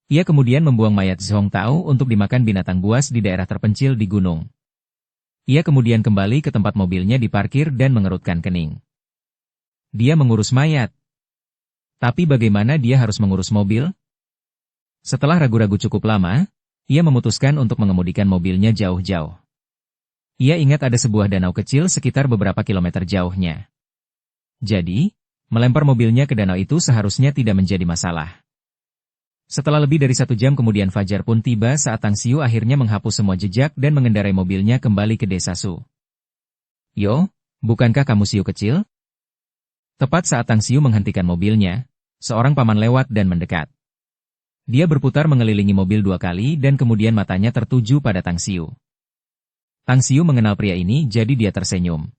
Ia kemudian membuang mayat Zhong Tao untuk dimakan binatang buas di daerah terpencil di gunung. Ia kemudian kembali ke tempat mobilnya diparkir dan mengerutkan kening. Dia mengurus mayat. Tapi bagaimana dia harus mengurus mobil? Setelah ragu-ragu cukup lama, ia memutuskan untuk mengemudikan mobilnya jauh-jauh. Ia ingat ada sebuah danau kecil sekitar beberapa kilometer jauhnya. Jadi, melempar mobilnya ke danau itu seharusnya tidak menjadi masalah. Setelah lebih dari 1 jam kemudian fajar pun tiba saat Tang Xiu akhirnya menghapus semua jejak dan mengendarai mobilnya kembali ke Desa Su. Yo, bukankah kamu Xiu kecil? Tepat saat Tang Xiu menghentikan mobilnya, seorang paman lewat dan mendekat. Dia berputar mengelilingi mobil 2 kali dan kemudian matanya tertuju pada Tang Xiu. Tang Xiu mengenal pria ini jadi dia tersenyum.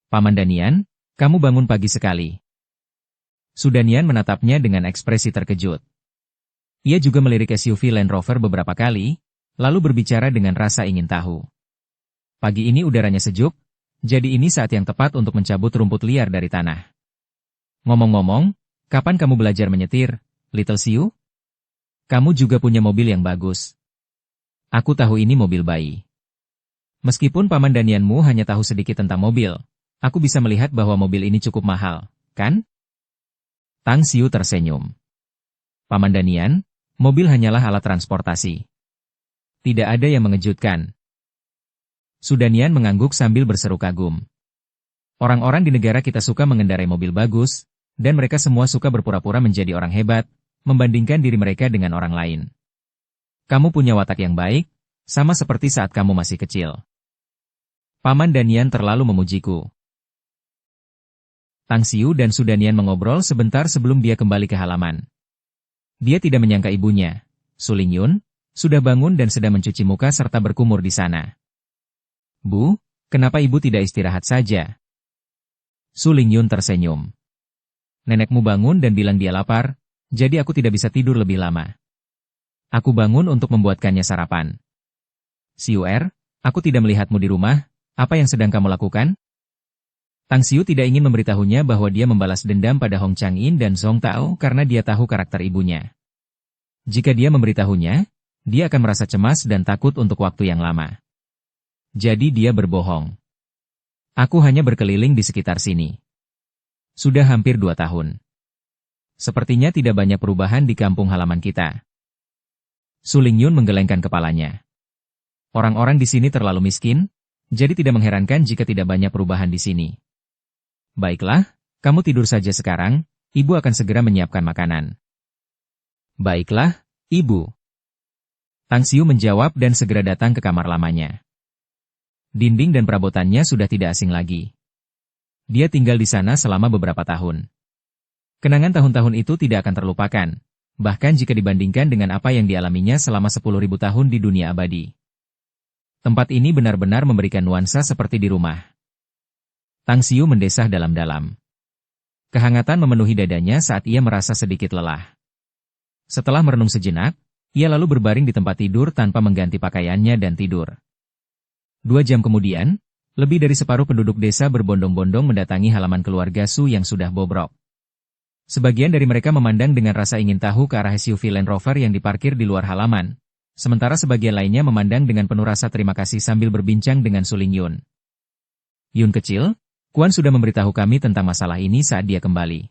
Paman Danian, kamu bangun pagi sekali. Sudanian menatapnya dengan ekspresi terkejut. Ia juga melirik SUV Land Rover beberapa kali, lalu berbicara dengan rasa ingin tahu. Pagi ini udaranya sejuk, jadi ini saat yang tepat untuk mencabut rumput liar dari tanah. Ngomong-ngomong, kapan kamu belajar menyetir, Little Xiu? Kamu juga punya mobil yang bagus. Aku tahu ini mobil bayi. Meskipun Paman Danianmu hanya tahu sedikit tentang mobil, aku bisa melihat bahwa mobil ini cukup mahal, kan? Tang Xiu tersenyum. Paman Danian, mobil hanyalah alat transportasi. Tidak ada yang mengejutkan. Sudanian mengangguk sambil berseru kagum. Orang-orang di negara kita suka mengendarai mobil bagus, dan mereka semua suka berpura-pura menjadi orang hebat, membandingkan diri mereka dengan orang lain. Kamu punya watak yang baik, sama seperti saat kamu masih kecil. Paman Danian terlalu memujiku. Tang Xiu dan Sudanian mengobrol sebentar sebelum dia kembali ke halaman. Dia tidak menyangka ibunya, Su Lingyun, sudah bangun dan sedang mencuci muka serta berkumur di sana. Bu, kenapa ibu tidak istirahat saja? Su Lingyun tersenyum. Nenekmu bangun dan bilang dia lapar, jadi aku tidak bisa tidur lebih lama. Aku bangun untuk membuatkannya sarapan. Xiu, aku tidak melihatmu di rumah, apa yang sedang kamu lakukan? Tang Xiu tidak ingin memberitahunya bahwa dia membalas dendam pada Hong Changin dan Zhong Tao karena dia tahu karakter ibunya. Jika dia memberitahunya, dia akan merasa cemas dan takut untuk waktu yang lama. Jadi dia berbohong. Aku hanya berkeliling di sekitar sini. Sudah hampir 2 tahun. Sepertinya tidak banyak perubahan di kampung halaman kita. Su Lingyun menggelengkan kepalanya. Orang-orang di sini terlalu miskin, jadi tidak mengherankan jika tidak banyak perubahan di sini. Baiklah, kamu tidur saja sekarang, ibu akan segera menyiapkan makanan. Baiklah, ibu. Tang Xiu menjawab dan segera datang ke kamar lamanya. Dinding dan perabotannya sudah tidak asing lagi. Dia tinggal di sana selama beberapa tahun. Kenangan tahun-tahun itu tidak akan terlupakan, bahkan jika dibandingkan dengan apa yang dialaminya selama 10.000 tahun di dunia abadi. Tempat ini benar-benar memberikan nuansa seperti di rumah. Tang Xiu mendesah dalam-dalam. Kehangatan memenuhi dadanya saat ia merasa sedikit lelah. Setelah merenung sejenak, ia lalu berbaring di tempat tidur tanpa mengganti pakaiannya dan tidur. 2 jam kemudian, lebih dari separuh penduduk desa berbondong-bondong mendatangi halaman keluarga Su yang sudah bobrok. Sebagian dari mereka memandang dengan rasa ingin tahu ke arah SUV Land Rover yang diparkir di luar halaman, sementara sebagian lainnya memandang dengan penuh rasa terima kasih sambil berbincang dengan Suling Yun. Yun kecil, Kuan sudah memberitahu kami tentang masalah ini saat dia kembali.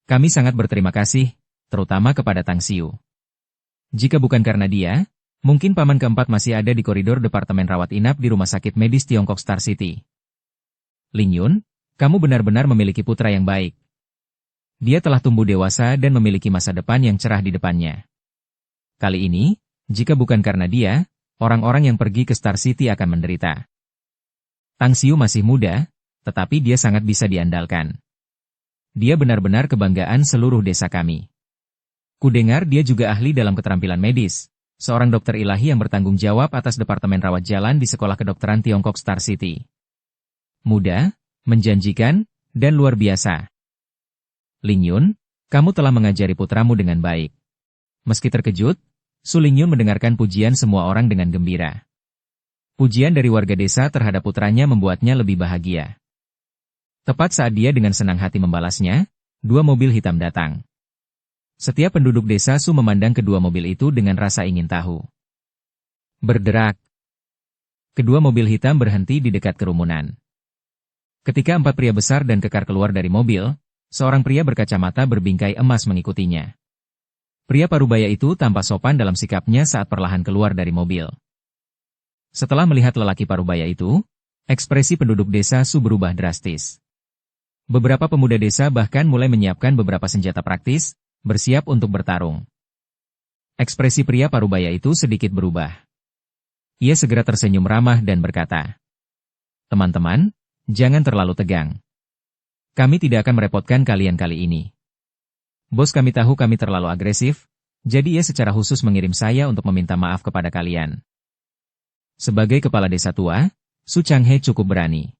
Kami sangat berterima kasih, terutama kepada Tang Xiu. Jika bukan karena dia, mungkin paman keempat masih ada di koridor departemen rawat inap di Rumah Sakit Medis Tiongkok Star City. Ling Yun, kamu benar-benar memiliki putra yang baik. Dia telah tumbuh dewasa dan memiliki masa depan yang cerah di depannya. Kali ini, jika bukan karena dia, orang-orang yang pergi ke Star City akan menderita. Tang Xiu masih muda, tetapi dia sangat bisa diandalkan. Dia benar-benar kebanggaan seluruh desa kami. Kudengar dia juga ahli dalam keterampilan medis, seorang dokter ilahi yang bertanggung jawab atas Departemen Rawat Jalan di Sekolah Kedokteran Tiongkok Star City. Muda, menjanjikan, dan luar biasa. Ling Yun, kamu telah mengajari putramu dengan baik. Meski terkejut, Su Ling Yun mendengarkan pujian semua orang dengan gembira. Pujian dari warga desa terhadap putranya membuatnya lebih bahagia. Tepat saat dia dengan senang hati membalasnya, 2 mobil hitam datang. Setiap penduduk desa Su memandang kedua mobil itu dengan rasa ingin tahu. Berderak. Kedua mobil hitam berhenti di dekat kerumunan. Ketika 4 pria besar dan kekar keluar dari mobil, seorang pria berkacamata berbingkai emas mengikutinya. Pria parubaya itu tampak sopan dalam sikapnya saat perlahan keluar dari mobil. Setelah melihat lelaki parubaya itu, ekspresi penduduk desa Su berubah drastis. Beberapa pemuda desa bahkan mulai menyiapkan beberapa senjata praktis, bersiap untuk bertarung. Ekspresi pria parubaya itu sedikit berubah. Ia segera tersenyum ramah dan berkata, "Teman-teman, jangan terlalu tegang. Kami tidak akan merepotkan kalian kali ini. Bos kami tahu kami terlalu agresif, jadi ia secara khusus mengirim saya untuk meminta maaf kepada kalian." Sebagai kepala desa tua, Su Changhe cukup berani.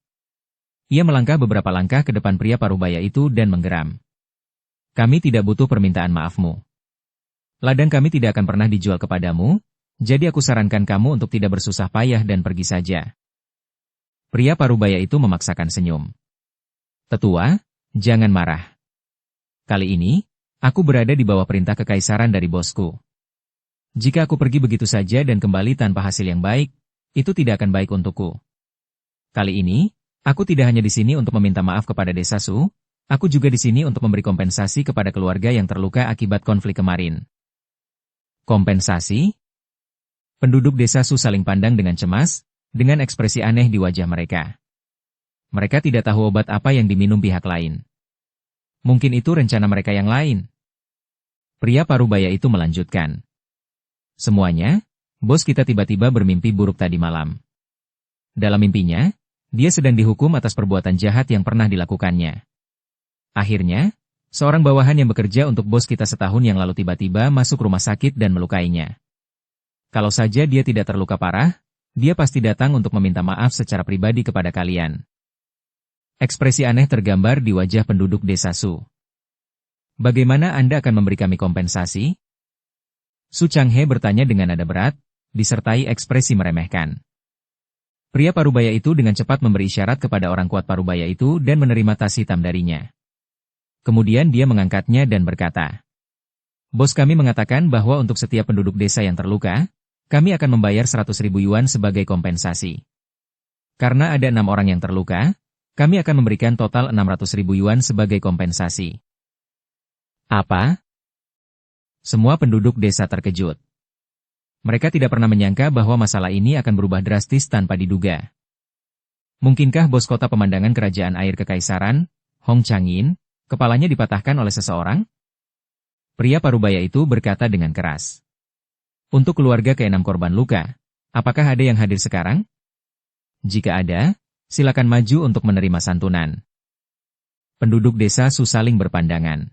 Ia melangkah beberapa langkah ke depan pria parubaya itu dan menggeram. "Kami tidak butuh permintaan maafmu. Ladang kami tidak akan pernah dijual kepadamu, jadi aku sarankan kamu untuk tidak bersusah payah dan pergi saja." Pria parubaya itu memaksakan senyum. "Tetua, jangan marah. Kali ini, aku berada di bawah perintah kekaisaran dari bosku. Jika aku pergi begitu saja dan kembali tanpa hasil yang baik, itu tidak akan baik untukku. Kali ini, aku tidak hanya di sini untuk meminta maaf kepada desa Su, aku juga di sini untuk memberi kompensasi kepada keluarga yang terluka akibat konflik kemarin." Kompensasi? Penduduk desa Su saling pandang dengan cemas, dengan ekspresi aneh di wajah mereka. Mereka tidak tahu obat apa yang diminum pihak lain. Mungkin itu rencana mereka yang lain. Pria parubaya itu melanjutkan. "Semuanya, bos kita tiba-tiba bermimpi buruk tadi malam. Dalam mimpinya, dia sedang dihukum atas perbuatan jahat yang pernah dilakukannya. Akhirnya, seorang bawahan yang bekerja untuk bos kita setahun yang lalu tiba-tiba masuk rumah sakit dan melukainya. Kalau saja dia tidak terluka parah, dia pasti datang untuk meminta maaf secara pribadi kepada kalian." Ekspresi aneh tergambar di wajah penduduk desa Su. "Bagaimana Anda akan memberi kami kompensasi?" Su Changhe bertanya dengan nada berat, disertai ekspresi meremehkan. Pria parubaya itu dengan cepat memberi isyarat kepada orang kuat parubaya itu dan menerima tas hitam darinya. Kemudian dia mengangkatnya dan berkata, "Bos kami mengatakan bahwa untuk setiap penduduk desa yang terluka, kami akan membayar 100.000 yuan sebagai kompensasi. Karena ada 6 orang yang terluka, kami akan memberikan total 600.000 yuan sebagai kompensasi." Apa? Semua penduduk desa terkejut. Mereka tidak pernah menyangka bahwa masalah ini akan berubah drastis tanpa diduga. Mungkinkah bos kota pemandangan kerajaan air kekaisaran, Hong Changin, kepalanya dipatahkan oleh seseorang? Pria parubaya itu berkata dengan keras. "Untuk keluarga ke-6 korban luka, apakah ada yang hadir sekarang? Jika ada, silakan maju untuk menerima santunan." Penduduk desa Su saling berpandangan.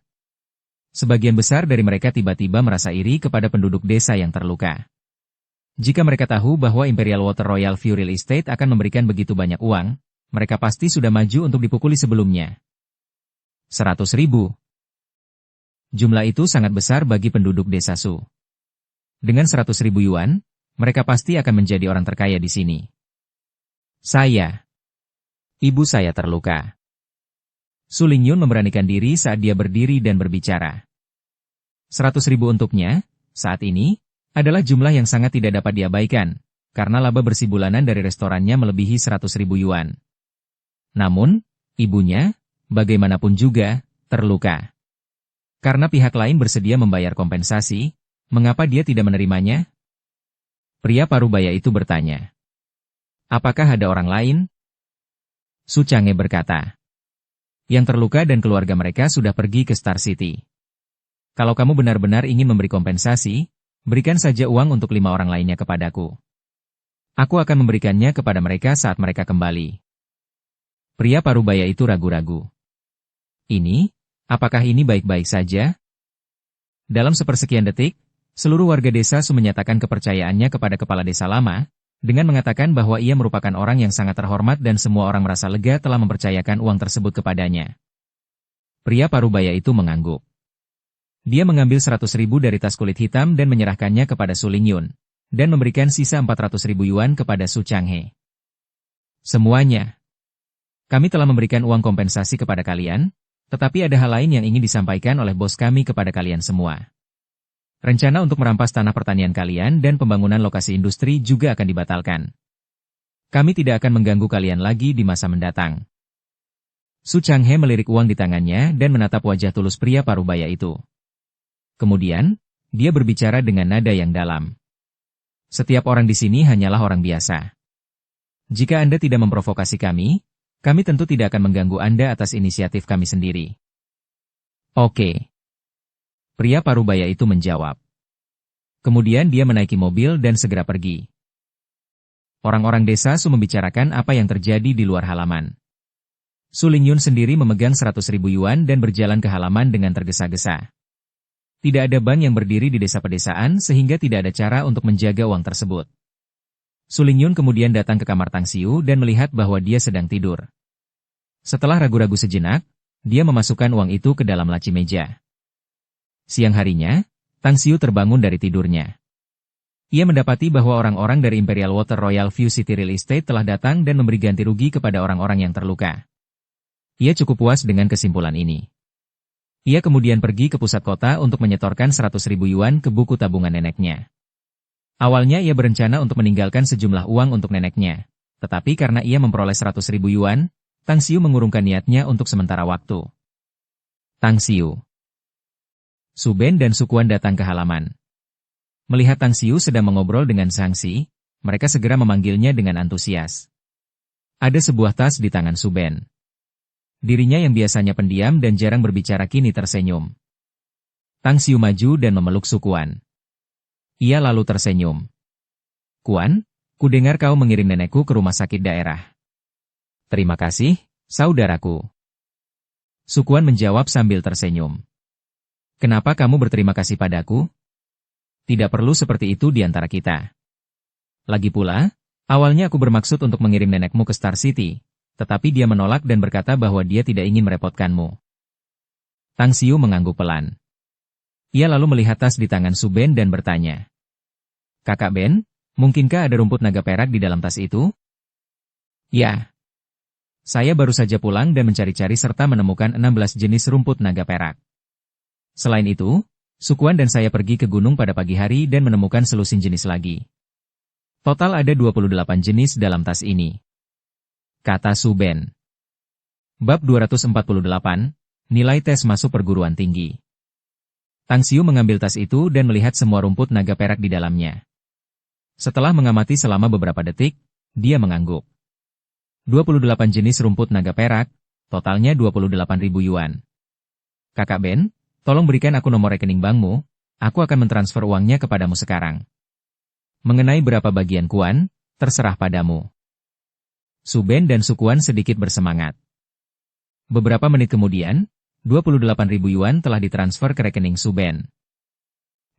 Sebagian besar dari mereka tiba-tiba merasa iri kepada penduduk desa yang terluka. Jika mereka tahu bahwa Imperial Water Royal View Real Estate akan memberikan begitu banyak uang, mereka pasti sudah maju untuk dipukuli sebelumnya. 100.000. Jumlah itu sangat besar bagi penduduk desa Su. Dengan 100.000 yuan, mereka pasti akan menjadi orang terkaya di sini. Ibu saya terluka. Su Lingyun memberanikan diri saat dia berdiri dan berbicara. 100.000 untuknya, saat ini, adalah jumlah yang sangat tidak dapat diabaikan, karena laba bersih bulanan dari restorannya melebihi 100.000 yuan. Namun, ibunya, bagaimanapun juga, terluka. Karena pihak lain bersedia membayar kompensasi, mengapa dia tidak menerimanya? Pria parubaya itu bertanya. Apakah ada orang lain? Su Chang'e berkata. Yang terluka dan keluarga mereka sudah pergi ke Star City. Kalau kamu benar-benar ingin memberi kompensasi, berikan saja uang untuk 5 orang lainnya kepadaku. Aku akan memberikannya kepada mereka saat mereka kembali. Pria parubaya itu ragu-ragu. Apakah ini baik-baik saja? Dalam sepersekian detik, seluruh warga desa Su menyatakan kepercayaannya kepada kepala desa lama, dengan mengatakan bahwa ia merupakan orang yang sangat terhormat dan semua orang merasa lega telah mempercayakan uang tersebut kepadanya. Pria parubaya itu mengangguk. Dia mengambil 100.000 dari tas kulit hitam dan menyerahkannya kepada Su Lingyun, dan memberikan sisa 400.000 yuan kepada Su Chang'e. Semuanya. Kami telah memberikan uang kompensasi kepada kalian, tetapi ada hal lain yang ingin disampaikan oleh bos kami kepada kalian semua. Rencana untuk merampas tanah pertanian kalian dan pembangunan lokasi industri juga akan dibatalkan. Kami tidak akan mengganggu kalian lagi di masa mendatang. Su Chang'e melirik uang di tangannya dan menatap wajah tulus pria parubaya itu. Kemudian, dia berbicara dengan nada yang dalam. Setiap orang di sini hanyalah orang biasa. Jika Anda tidak memprovokasi kami tentu tidak akan mengganggu Anda atas inisiatif kami sendiri. Oke. Pria parubaya itu menjawab. Kemudian dia menaiki mobil dan segera pergi. Orang-orang desa Su membicarakan apa yang terjadi di luar halaman. Su Lingyun sendiri memegang 100.000 yuan dan berjalan ke halaman dengan tergesa-gesa. Tidak ada bank yang berdiri di desa pedesaan sehingga tidak ada cara untuk menjaga uang tersebut. Su Lingyun kemudian datang ke kamar Tang Xiu dan melihat bahwa dia sedang tidur. Setelah ragu-ragu sejenak, dia memasukkan uang itu ke dalam laci meja. Siang harinya, Tang Xiu terbangun dari tidurnya. Ia mendapati bahwa orang-orang dari Imperial Water Royal View City Real Estate telah datang dan memberi ganti rugi kepada orang-orang yang terluka. Ia cukup puas dengan kesimpulan ini. Ia kemudian pergi ke pusat kota untuk menyetorkan 100.000 yuan ke buku tabungan neneknya. Awalnya ia berencana untuk meninggalkan sejumlah uang untuk neneknya, tetapi karena ia memperoleh 100.000 yuan, Tang Xiu mengurungkan niatnya untuk sementara waktu. Tang Xiu. Su Ben dan Su Quan datang ke halaman. Melihat Tang Xiu sedang mengobrol dengan Sang Si, mereka segera memanggilnya dengan antusias. Ada sebuah tas di tangan Su Ben. Dirinya yang biasanya pendiam dan jarang berbicara kini tersenyum. Tang Xiu maju dan memeluk Su Quan. Ia lalu tersenyum. Quan, kudengar kau mengirim nenekku ke rumah sakit daerah. Terima kasih, saudaraku. Su Quan menjawab sambil tersenyum. Kenapa kamu berterima kasih padaku? Tidak perlu seperti itu di antara kita. Lagi pula, awalnya aku bermaksud untuk mengirim nenekmu ke Star City, tetapi dia menolak dan berkata bahwa dia tidak ingin merepotkanmu. Tang Xiu mengangguk pelan. Ia lalu melihat tas di tangan Su Ben dan bertanya. Kakak Ben, mungkinkah ada rumput naga perak di dalam tas itu? Ya. Saya baru saja pulang dan mencari-cari serta menemukan 16 jenis rumput naga perak. Selain itu, Su Quan dan saya pergi ke gunung pada pagi hari dan menemukan selusin jenis lagi. Total ada 28 jenis dalam tas ini. Kata Su Ben. Bab 248, Nilai Tes Masuk Perguruan Tinggi. Tang Xiu mengambil tas itu dan melihat semua rumput naga perak di dalamnya. Setelah mengamati selama beberapa detik, dia mengangguk. 28 jenis rumput naga perak, totalnya 28.000 yuan. Kakak Ben, tolong berikan aku nomor rekening bankmu, aku akan mentransfer uangnya kepadamu sekarang. Mengenai berapa bagian Kuan, terserah padamu. Su Ben dan Su Quan sedikit bersemangat. Beberapa menit kemudian, 28.000 yuan telah ditransfer ke rekening Su Ben.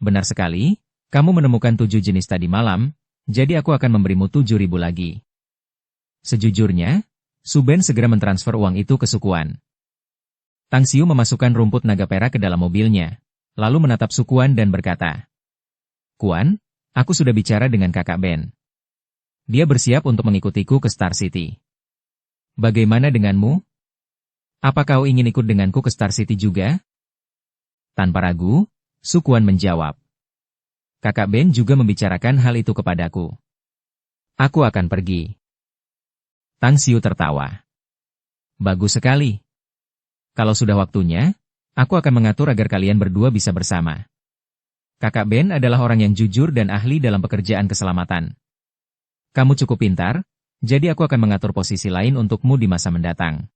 Benar sekali, kamu menemukan 7 jenis tadi malam, jadi aku akan memberimu 7.000 lagi. Sejujurnya, Su Ben segera mentransfer uang itu ke Su Quan. Tang Xiu memasukkan rumput naga perak ke dalam mobilnya, lalu menatap Su Kuan dan berkata, "Kuan, aku sudah bicara dengan kakak Ben. Dia bersiap untuk mengikutiku ke Star City. Bagaimana denganmu? Apa kau ingin ikut denganku ke Star City juga?" Tanpa ragu, Su Kuan menjawab. "Kakak Ben juga membicarakan hal itu kepadaku. Aku akan pergi." Tang Xiu tertawa. "Bagus sekali. Kalau sudah waktunya, aku akan mengatur agar kalian berdua bisa bersama. Kakak Ben adalah orang yang jujur dan ahli dalam pekerjaan keselamatan. Kamu cukup pintar, jadi aku akan mengatur posisi lain untukmu di masa mendatang."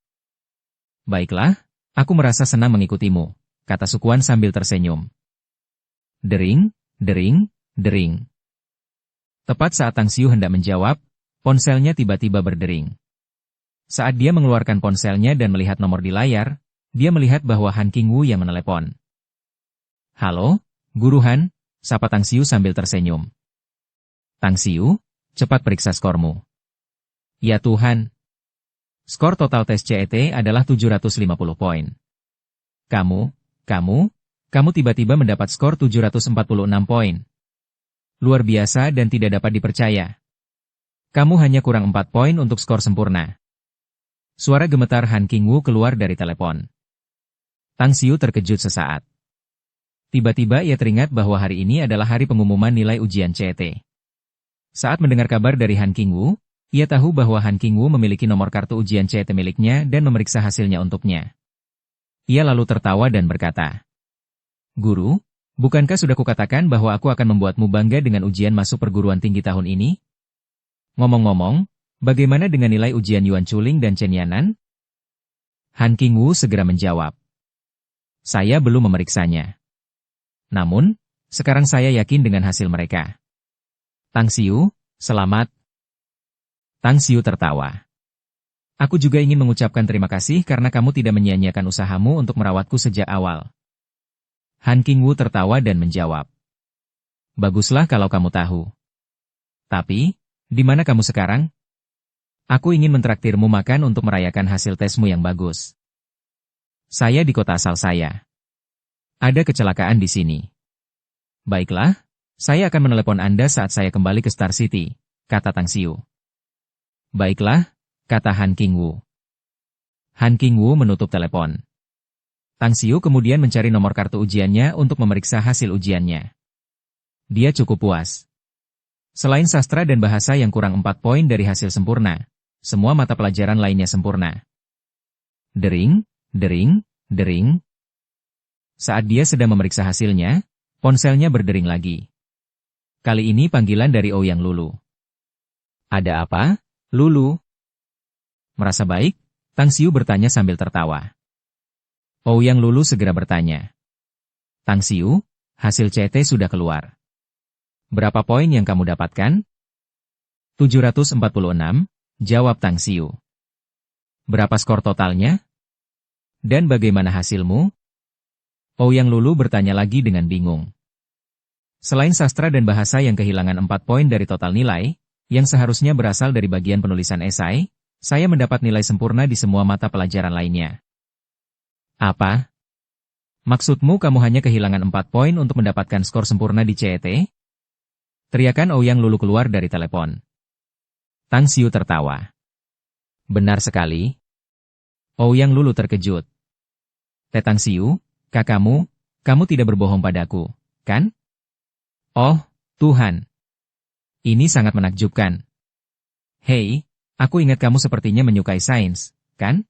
"Baiklah, aku merasa senang mengikutimu," kata Su Kuan sambil tersenyum. Dering, dering, dering. Tepat saat Tang Xiu hendak menjawab, ponselnya tiba-tiba berdering. Saat dia mengeluarkan ponselnya dan melihat nomor di layar, dia melihat bahwa Han Qingwu yang menelepon. "Halo, Guru Han," sapa Tang Xiu sambil tersenyum. "Tang Xiu, cepat periksa skormu." "Ya Tuhan." Skor total tes CET adalah 750 poin. Kamu tiba-tiba mendapat skor 746 poin. Luar biasa dan tidak dapat dipercaya. Kamu hanya kurang 4 poin untuk skor sempurna. Suara gemetar Han Qingwu keluar dari telepon. Tang Xiu terkejut sesaat. Tiba-tiba ia teringat bahwa hari ini adalah hari pengumuman nilai ujian CET. Saat mendengar kabar dari Han Qingwu, ia tahu bahwa Han Qingwu memiliki nomor kartu ujian CET miliknya dan memeriksa hasilnya untuknya. Ia lalu tertawa dan berkata, "Guru, bukankah sudah kukatakan bahwa aku akan membuatmu bangga dengan ujian masuk perguruan tinggi tahun ini? Ngomong-ngomong, bagaimana dengan nilai ujian Yuan Chuling dan Chen Yanan?" Han Qingwu segera menjawab, "Saya belum memeriksanya. Namun, sekarang saya yakin dengan hasil mereka." "Tang Xiu, selamat." Tang Xiu tertawa. "Aku juga ingin mengucapkan terima kasih karena kamu tidak menyia-nyiakan usahamu untuk merawatku sejak awal." Han Qingwu tertawa dan menjawab, "Baguslah kalau kamu tahu. Tapi, di mana kamu sekarang? Aku ingin mentraktirmu makan untuk merayakan hasil tesmu yang bagus." "Saya di kota asal saya. Ada kecelakaan di sini." "Baiklah, saya akan menelepon Anda saat saya kembali ke Star City," kata Tang Xiu. "Baiklah," kata Han Qingwu. Han Qingwu menutup telepon. Tang Xiu kemudian mencari nomor kartu ujiannya untuk memeriksa hasil ujiannya. Dia cukup puas. Selain sastra dan bahasa yang kurang 4 poin dari hasil sempurna, semua mata pelajaran lainnya sempurna. Dering, dering, dering. Saat dia sedang memeriksa hasilnya, ponselnya berdering lagi. Kali ini panggilan dari Ouyang Lulu. "Ada apa, Lulu?" Merasa baik, Tang Xiu bertanya sambil tertawa. Ouyang Lulu segera bertanya, "Tang Xiu, hasil CT sudah keluar. Berapa poin yang kamu dapatkan?" 746, jawab Tang Xiu. "Berapa skor totalnya? Dan bagaimana hasilmu?" Ouyang Lulu bertanya lagi dengan bingung. Selain sastra dan bahasa yang kehilangan 4 poin dari total nilai, yang seharusnya berasal dari bagian penulisan esai, saya mendapat nilai sempurna di semua mata pelajaran lainnya. "Apa? Maksudmu kamu hanya kehilangan 4 poin untuk mendapatkan skor sempurna di CET?" Teriakan Ouyang Lulu keluar dari telepon. Tang Xiu tertawa. "Benar sekali." Ouyang Lulu terkejut. "Tang Xiu, kakakmu, kamu tidak berbohong padaku, kan?" "Oh, Tuhan. Ini sangat menakjubkan. Hei, aku ingat kamu sepertinya menyukai sains, kan?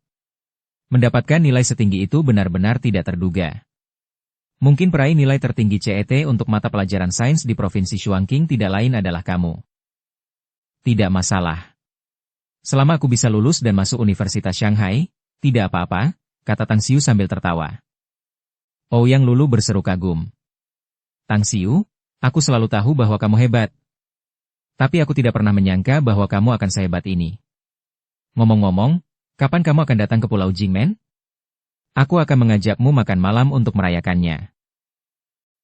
Mendapatkan nilai setinggi itu benar-benar tidak terduga. Mungkin peraih nilai tertinggi CET untuk mata pelajaran sains di Provinsi Shuangqing tidak lain adalah kamu." "Tidak masalah. Selama aku bisa lulus dan masuk Universitas Shanghai, tidak apa-apa," kata Tang Xiu sambil tertawa. Ouyang Lulu berseru kagum. "Tang Xiu, aku selalu tahu bahwa kamu hebat. Tapi aku tidak pernah menyangka bahwa kamu akan sehebat ini. Ngomong-ngomong, kapan kamu akan datang ke Pulau Jingmen? Aku akan mengajakmu makan malam untuk merayakannya."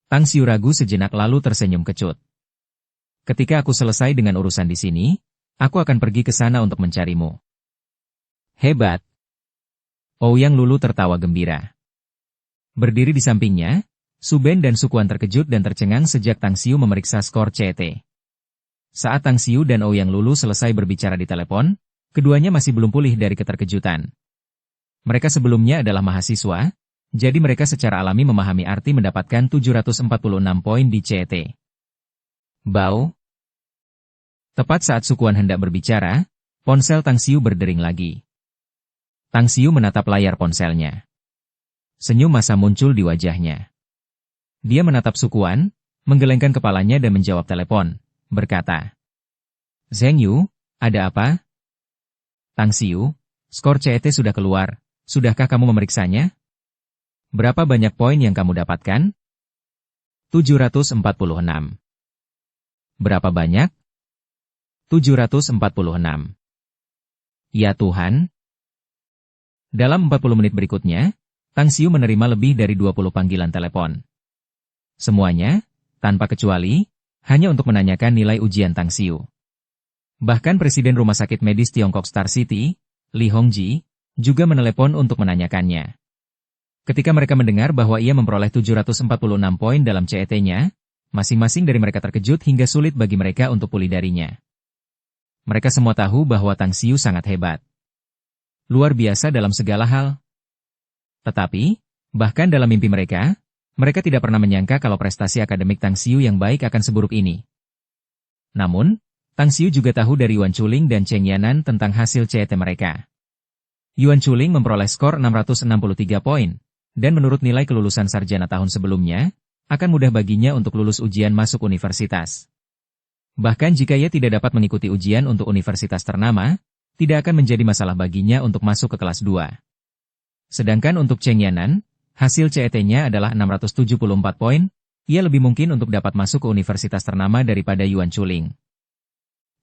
Tang Xiu ragu sejenak lalu tersenyum kecut. "Ketika aku selesai dengan urusan di sini, aku akan pergi ke sana untuk mencarimu." "Hebat." Ouyang Lulu tertawa gembira. Berdiri di sampingnya, Su Ben dan Sukuan terkejut dan tercengang sejak Tang Xiu memeriksa skor CT. Saat Tang Xiu dan Ouyang Lulu selesai berbicara di telepon, keduanya masih belum pulih dari keterkejutan. Mereka sebelumnya adalah mahasiswa, jadi mereka secara alami memahami arti mendapatkan 746 poin di CT. Bao. Tepat saat Sukuan hendak berbicara, ponsel Tang Xiu berdering lagi. Tang Xiu menatap layar ponselnya. Senyum masa muncul di wajahnya. Dia menatap Sukuan, menggelengkan kepalanya dan menjawab telepon, berkata, "Zheng Yu, ada apa?" "Tang Xiu, skor CT sudah keluar, sudahkah kamu memeriksanya? Berapa banyak poin yang kamu dapatkan?" 746. Berapa banyak? 746. Ya Tuhan. Dalam 40 menit berikutnya, Tang Xiu menerima lebih dari 20 panggilan telepon. Semuanya, tanpa kecuali, hanya untuk menanyakan nilai ujian Tang Xiu. Bahkan Presiden Rumah Sakit Medis Tiongkok Star City, Li Hongji, juga menelepon untuk menanyakannya. Ketika mereka mendengar bahwa ia memperoleh 746 poin dalam CET-nya, masing-masing dari mereka terkejut hingga sulit bagi mereka untuk pulih darinya. Mereka semua tahu bahwa Tang Xiu sangat hebat. Luar biasa dalam segala hal. Tetapi, bahkan dalam mimpi mereka tidak pernah menyangka kalau prestasi akademik Tang Xiu yang baik akan seburuk ini. Namun, Tang Xiu juga tahu dari Yuan Chuling dan Cheng Yanan tentang hasil CET mereka. Yuan Chuling memperoleh skor 663 poin, dan menurut nilai kelulusan sarjana tahun sebelumnya, akan mudah baginya untuk lulus ujian masuk universitas. Bahkan jika ia tidak dapat mengikuti ujian untuk universitas ternama, tidak akan menjadi masalah baginya untuk masuk ke kelas 2. Sedangkan untuk Cheng Yanan, hasil CET-nya adalah 674 poin, ia lebih mungkin untuk dapat masuk ke universitas ternama daripada Yuan Chuling.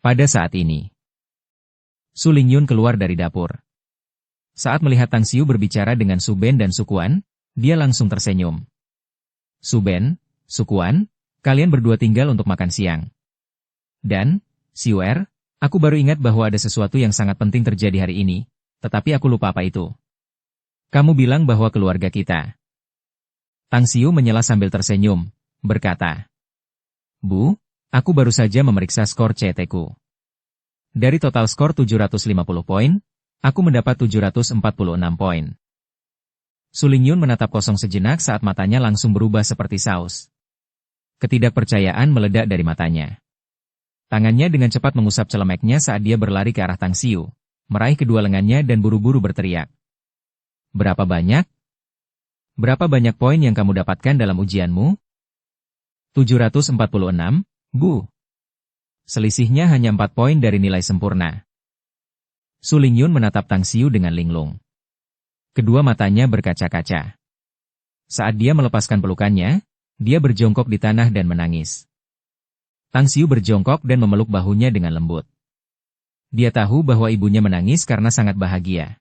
Pada saat ini, Su Lingyun keluar dari dapur. Saat melihat Tang Xiu berbicara dengan Su Ben dan Sukuan, dia langsung tersenyum. "Su Ben, Sukuan, kalian berdua tinggal untuk makan siang. Dan, Xiuer, aku baru ingat bahwa ada sesuatu yang sangat penting terjadi hari ini, tetapi aku lupa apa itu. Kamu bilang bahwa keluarga kita." Tang Xiu menyela sambil tersenyum, berkata, "Bu, aku baru saja memeriksa skor CT-ku. Dari total skor 750 poin, aku mendapat 746 poin." Su Lingyun menatap kosong sejenak saat matanya langsung berubah seperti saus. Ketidakpercayaan meledak dari matanya. Tangannya dengan cepat mengusap celemeknya saat dia berlari ke arah Tang Xiu, meraih kedua lengannya dan buru-buru berteriak. "Berapa banyak? Berapa banyak poin yang kamu dapatkan dalam ujianmu?" 746, Bu. Selisihnya hanya 4 poin dari nilai sempurna. Su Lingyun menatap Tang Xiu dengan linglung. Kedua matanya berkaca-kaca. Saat dia melepaskan pelukannya, dia berjongkok di tanah dan menangis. Tang Xiu berjongkok dan memeluk bahunya dengan lembut. Dia tahu bahwa ibunya menangis karena sangat bahagia.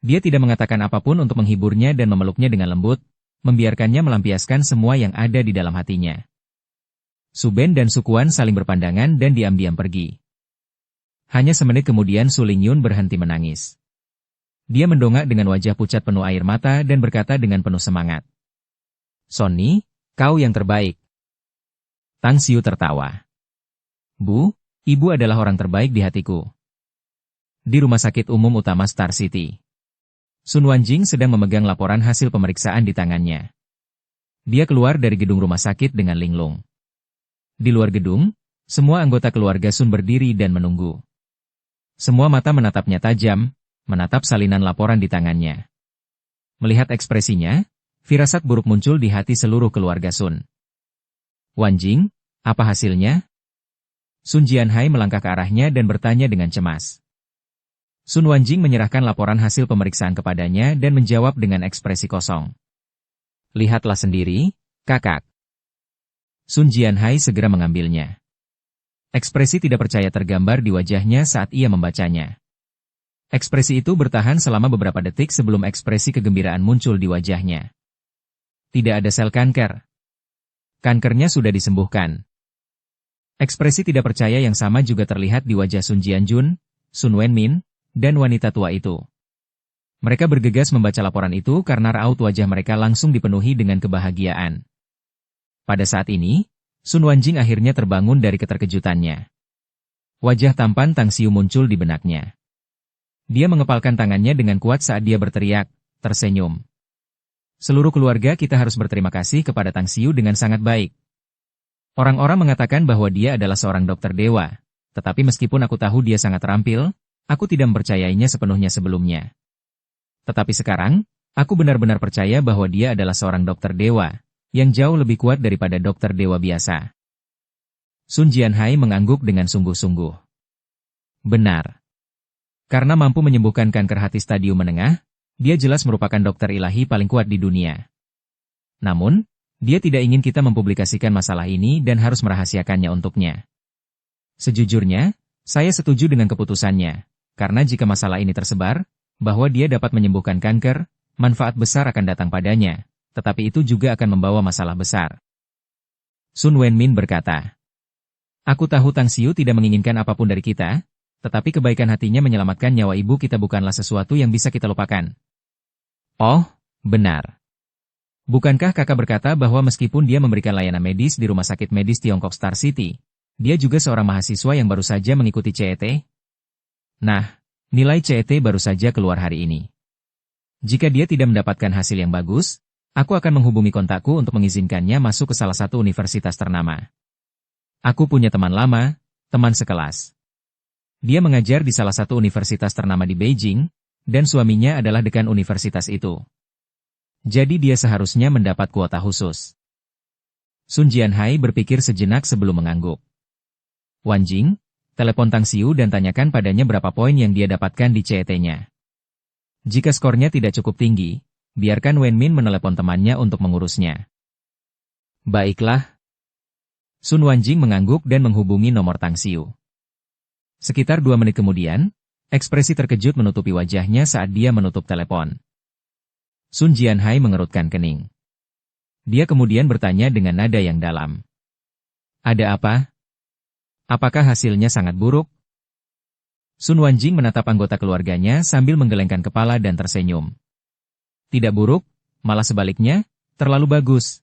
Dia tidak mengatakan apapun untuk menghiburnya dan memeluknya dengan lembut, membiarkannya melampiaskan semua yang ada di dalam hatinya. Su Ben dan Sukuan saling berpandangan dan diam-diam pergi. Hanya semenit kemudian Su Lingyun berhenti menangis. Dia mendongak dengan wajah pucat penuh air mata dan berkata dengan penuh semangat, "Sonny, kau yang terbaik." Tang Xiu tertawa. "Bu, ibu adalah orang terbaik di hatiku." Di Rumah Sakit Umum Utama Star City, Sun Wanjing sedang memegang laporan hasil pemeriksaan di tangannya. Dia keluar dari gedung rumah sakit dengan linglung. Di luar gedung, semua anggota keluarga Sun berdiri dan menunggu. Semua mata menatapnya tajam, menatap salinan laporan di tangannya. Melihat ekspresinya, firasat buruk muncul di hati seluruh keluarga Sun. "Wanjing, apa hasilnya?" Sun Jianhai melangkah ke arahnya dan bertanya dengan cemas. Sun Wanjing menyerahkan laporan hasil pemeriksaan kepadanya dan menjawab dengan ekspresi kosong. "Lihatlah sendiri, kakak." Sun Jianhai segera mengambilnya. Ekspresi tidak percaya tergambar di wajahnya saat ia membacanya. Ekspresi itu bertahan selama beberapa detik sebelum ekspresi kegembiraan muncul di wajahnya. Tidak ada sel kanker. Kankernya sudah disembuhkan. Ekspresi tidak percaya yang sama juga terlihat di wajah Sun Jianjun, Sun Wenmin, dan wanita tua itu. Mereka bergegas membaca laporan itu karena raut wajah mereka langsung dipenuhi dengan kebahagiaan. Pada saat ini, Sun Wanjing akhirnya terbangun dari keterkejutannya. Wajah tampan Tang Xiu muncul di benaknya. Dia mengepalkan tangannya dengan kuat saat dia berteriak, tersenyum. Seluruh keluarga kita harus berterima kasih kepada Tang Xiu dengan sangat baik. Orang-orang mengatakan bahwa dia adalah seorang dokter dewa, tetapi meskipun aku tahu dia sangat terampil, aku tidak mempercayainya sepenuhnya sebelumnya. Tetapi sekarang, aku benar-benar percaya bahwa dia adalah seorang dokter dewa, yang jauh lebih kuat daripada dokter dewa biasa. Sun Jianhai mengangguk dengan sungguh-sungguh. Benar. Karena mampu menyembuhkan kanker hati stadium menengah, dia jelas merupakan dokter ilahi paling kuat di dunia. Namun, dia tidak ingin kita mempublikasikan masalah ini dan harus merahasiakannya untuknya. Sejujurnya, saya setuju dengan keputusannya, karena jika masalah ini tersebar, bahwa dia dapat menyembuhkan kanker, manfaat besar akan datang padanya, tetapi itu juga akan membawa masalah besar. Sun Wenmin berkata, aku tahu Tang Xiu tidak menginginkan apapun dari kita, tetapi kebaikan hatinya menyelamatkan nyawa ibu kita bukanlah sesuatu yang bisa kita lupakan. Oh, benar. Bukankah kakak berkata bahwa meskipun dia memberikan layanan medis di Rumah Sakit Medis Tiongkok Star City, dia juga seorang mahasiswa yang baru saja mengikuti CET? Nah, nilai CET baru saja keluar hari ini. Jika dia tidak mendapatkan hasil yang bagus, aku akan menghubungi kontakku untuk mengizinkannya masuk ke salah satu universitas ternama. Aku punya teman lama, teman sekelas. Dia mengajar di salah satu universitas ternama di Beijing, dan suaminya adalah dekan universitas itu. Jadi dia seharusnya mendapat kuota khusus. Sun Jianhai berpikir sejenak sebelum mengangguk. Wanjing, telepon Tang Xiu dan tanyakan padanya berapa poin yang dia dapatkan di CET-nya. Jika skornya tidak cukup tinggi, biarkan Wenmin menelepon temannya untuk mengurusnya. Baiklah. Sun Wanjing mengangguk dan menghubungi nomor Tang Xiu. Sekitar 2 menit kemudian, ekspresi terkejut menutupi wajahnya saat dia menutup telepon. Sun Jianhai mengerutkan kening. Dia kemudian bertanya dengan nada yang dalam. Ada apa? Apakah hasilnya sangat buruk? Sun Wanjing menatap anggota keluarganya sambil menggelengkan kepala dan tersenyum. Tidak buruk, malah sebaliknya, terlalu bagus.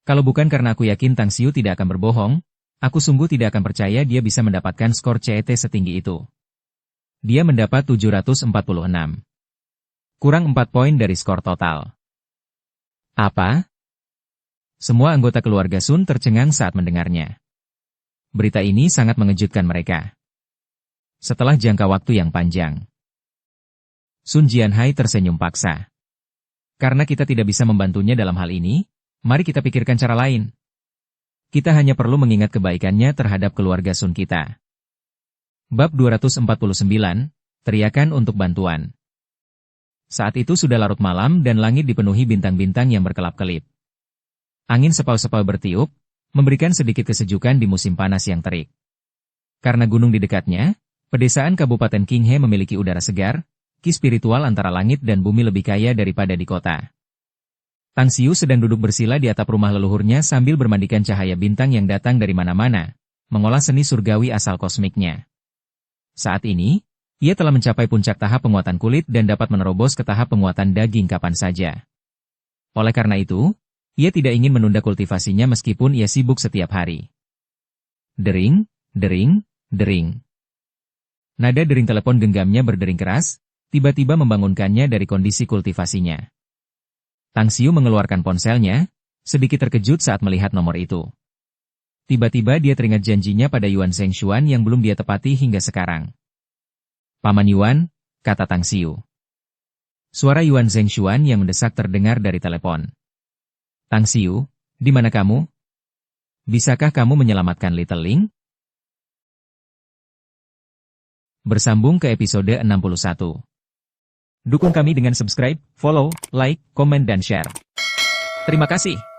Kalau bukan karena aku yakin Tang Xiu tidak akan berbohong, aku sungguh tidak akan percaya dia bisa mendapatkan skor CET setinggi itu. Dia mendapat 746. Kurang 4 poin dari skor total. Apa? Semua anggota keluarga Sun tercengang saat mendengarnya. Berita ini sangat mengejutkan mereka. Setelah jangka waktu yang panjang, Sun Jianhai tersenyum paksa. Karena kita tidak bisa membantunya dalam hal ini, mari kita pikirkan cara lain. Kita hanya perlu mengingat kebaikannya terhadap keluarga Sun kita. Bab 249, teriakan untuk bantuan. Saat itu sudah larut malam dan langit dipenuhi bintang-bintang yang berkelap-kelip. Angin sepau-sepau bertiup, memberikan sedikit kesejukan di musim panas yang terik. Karena gunung di dekatnya, pedesaan Kabupaten Qinghe memiliki udara segar, ki spiritual antara langit dan bumi lebih kaya daripada di kota. Tang Xiu sedang duduk bersila di atap rumah leluhurnya sambil bermandikan cahaya bintang yang datang dari mana-mana, mengolah seni surgawi asal kosmiknya. Saat ini, ia telah mencapai puncak tahap penguatan kulit dan dapat menerobos ke tahap penguatan daging kapan saja. Oleh karena itu, ia tidak ingin menunda kultivasinya meskipun ia sibuk setiap hari. Dering, dering, dering. Nada dering telepon genggamnya berdering keras, tiba-tiba membangunkannya dari kondisi kultivasinya. Tang Xiu mengeluarkan ponselnya, sedikit terkejut saat melihat nomor itu. Tiba-tiba dia teringat janjinya pada Yuan Zhengshuan yang belum dia tepati hingga sekarang. Paman Yuan, kata Tang Xiu. Suara Yuan Zhengshuan yang mendesak terdengar dari telepon. Tang Xiu, di mana kamu? Bisakah kamu menyelamatkan Little Ling? Bersambung ke episode 61. Dukung kami dengan subscribe, follow, like, komen dan share. Terima kasih.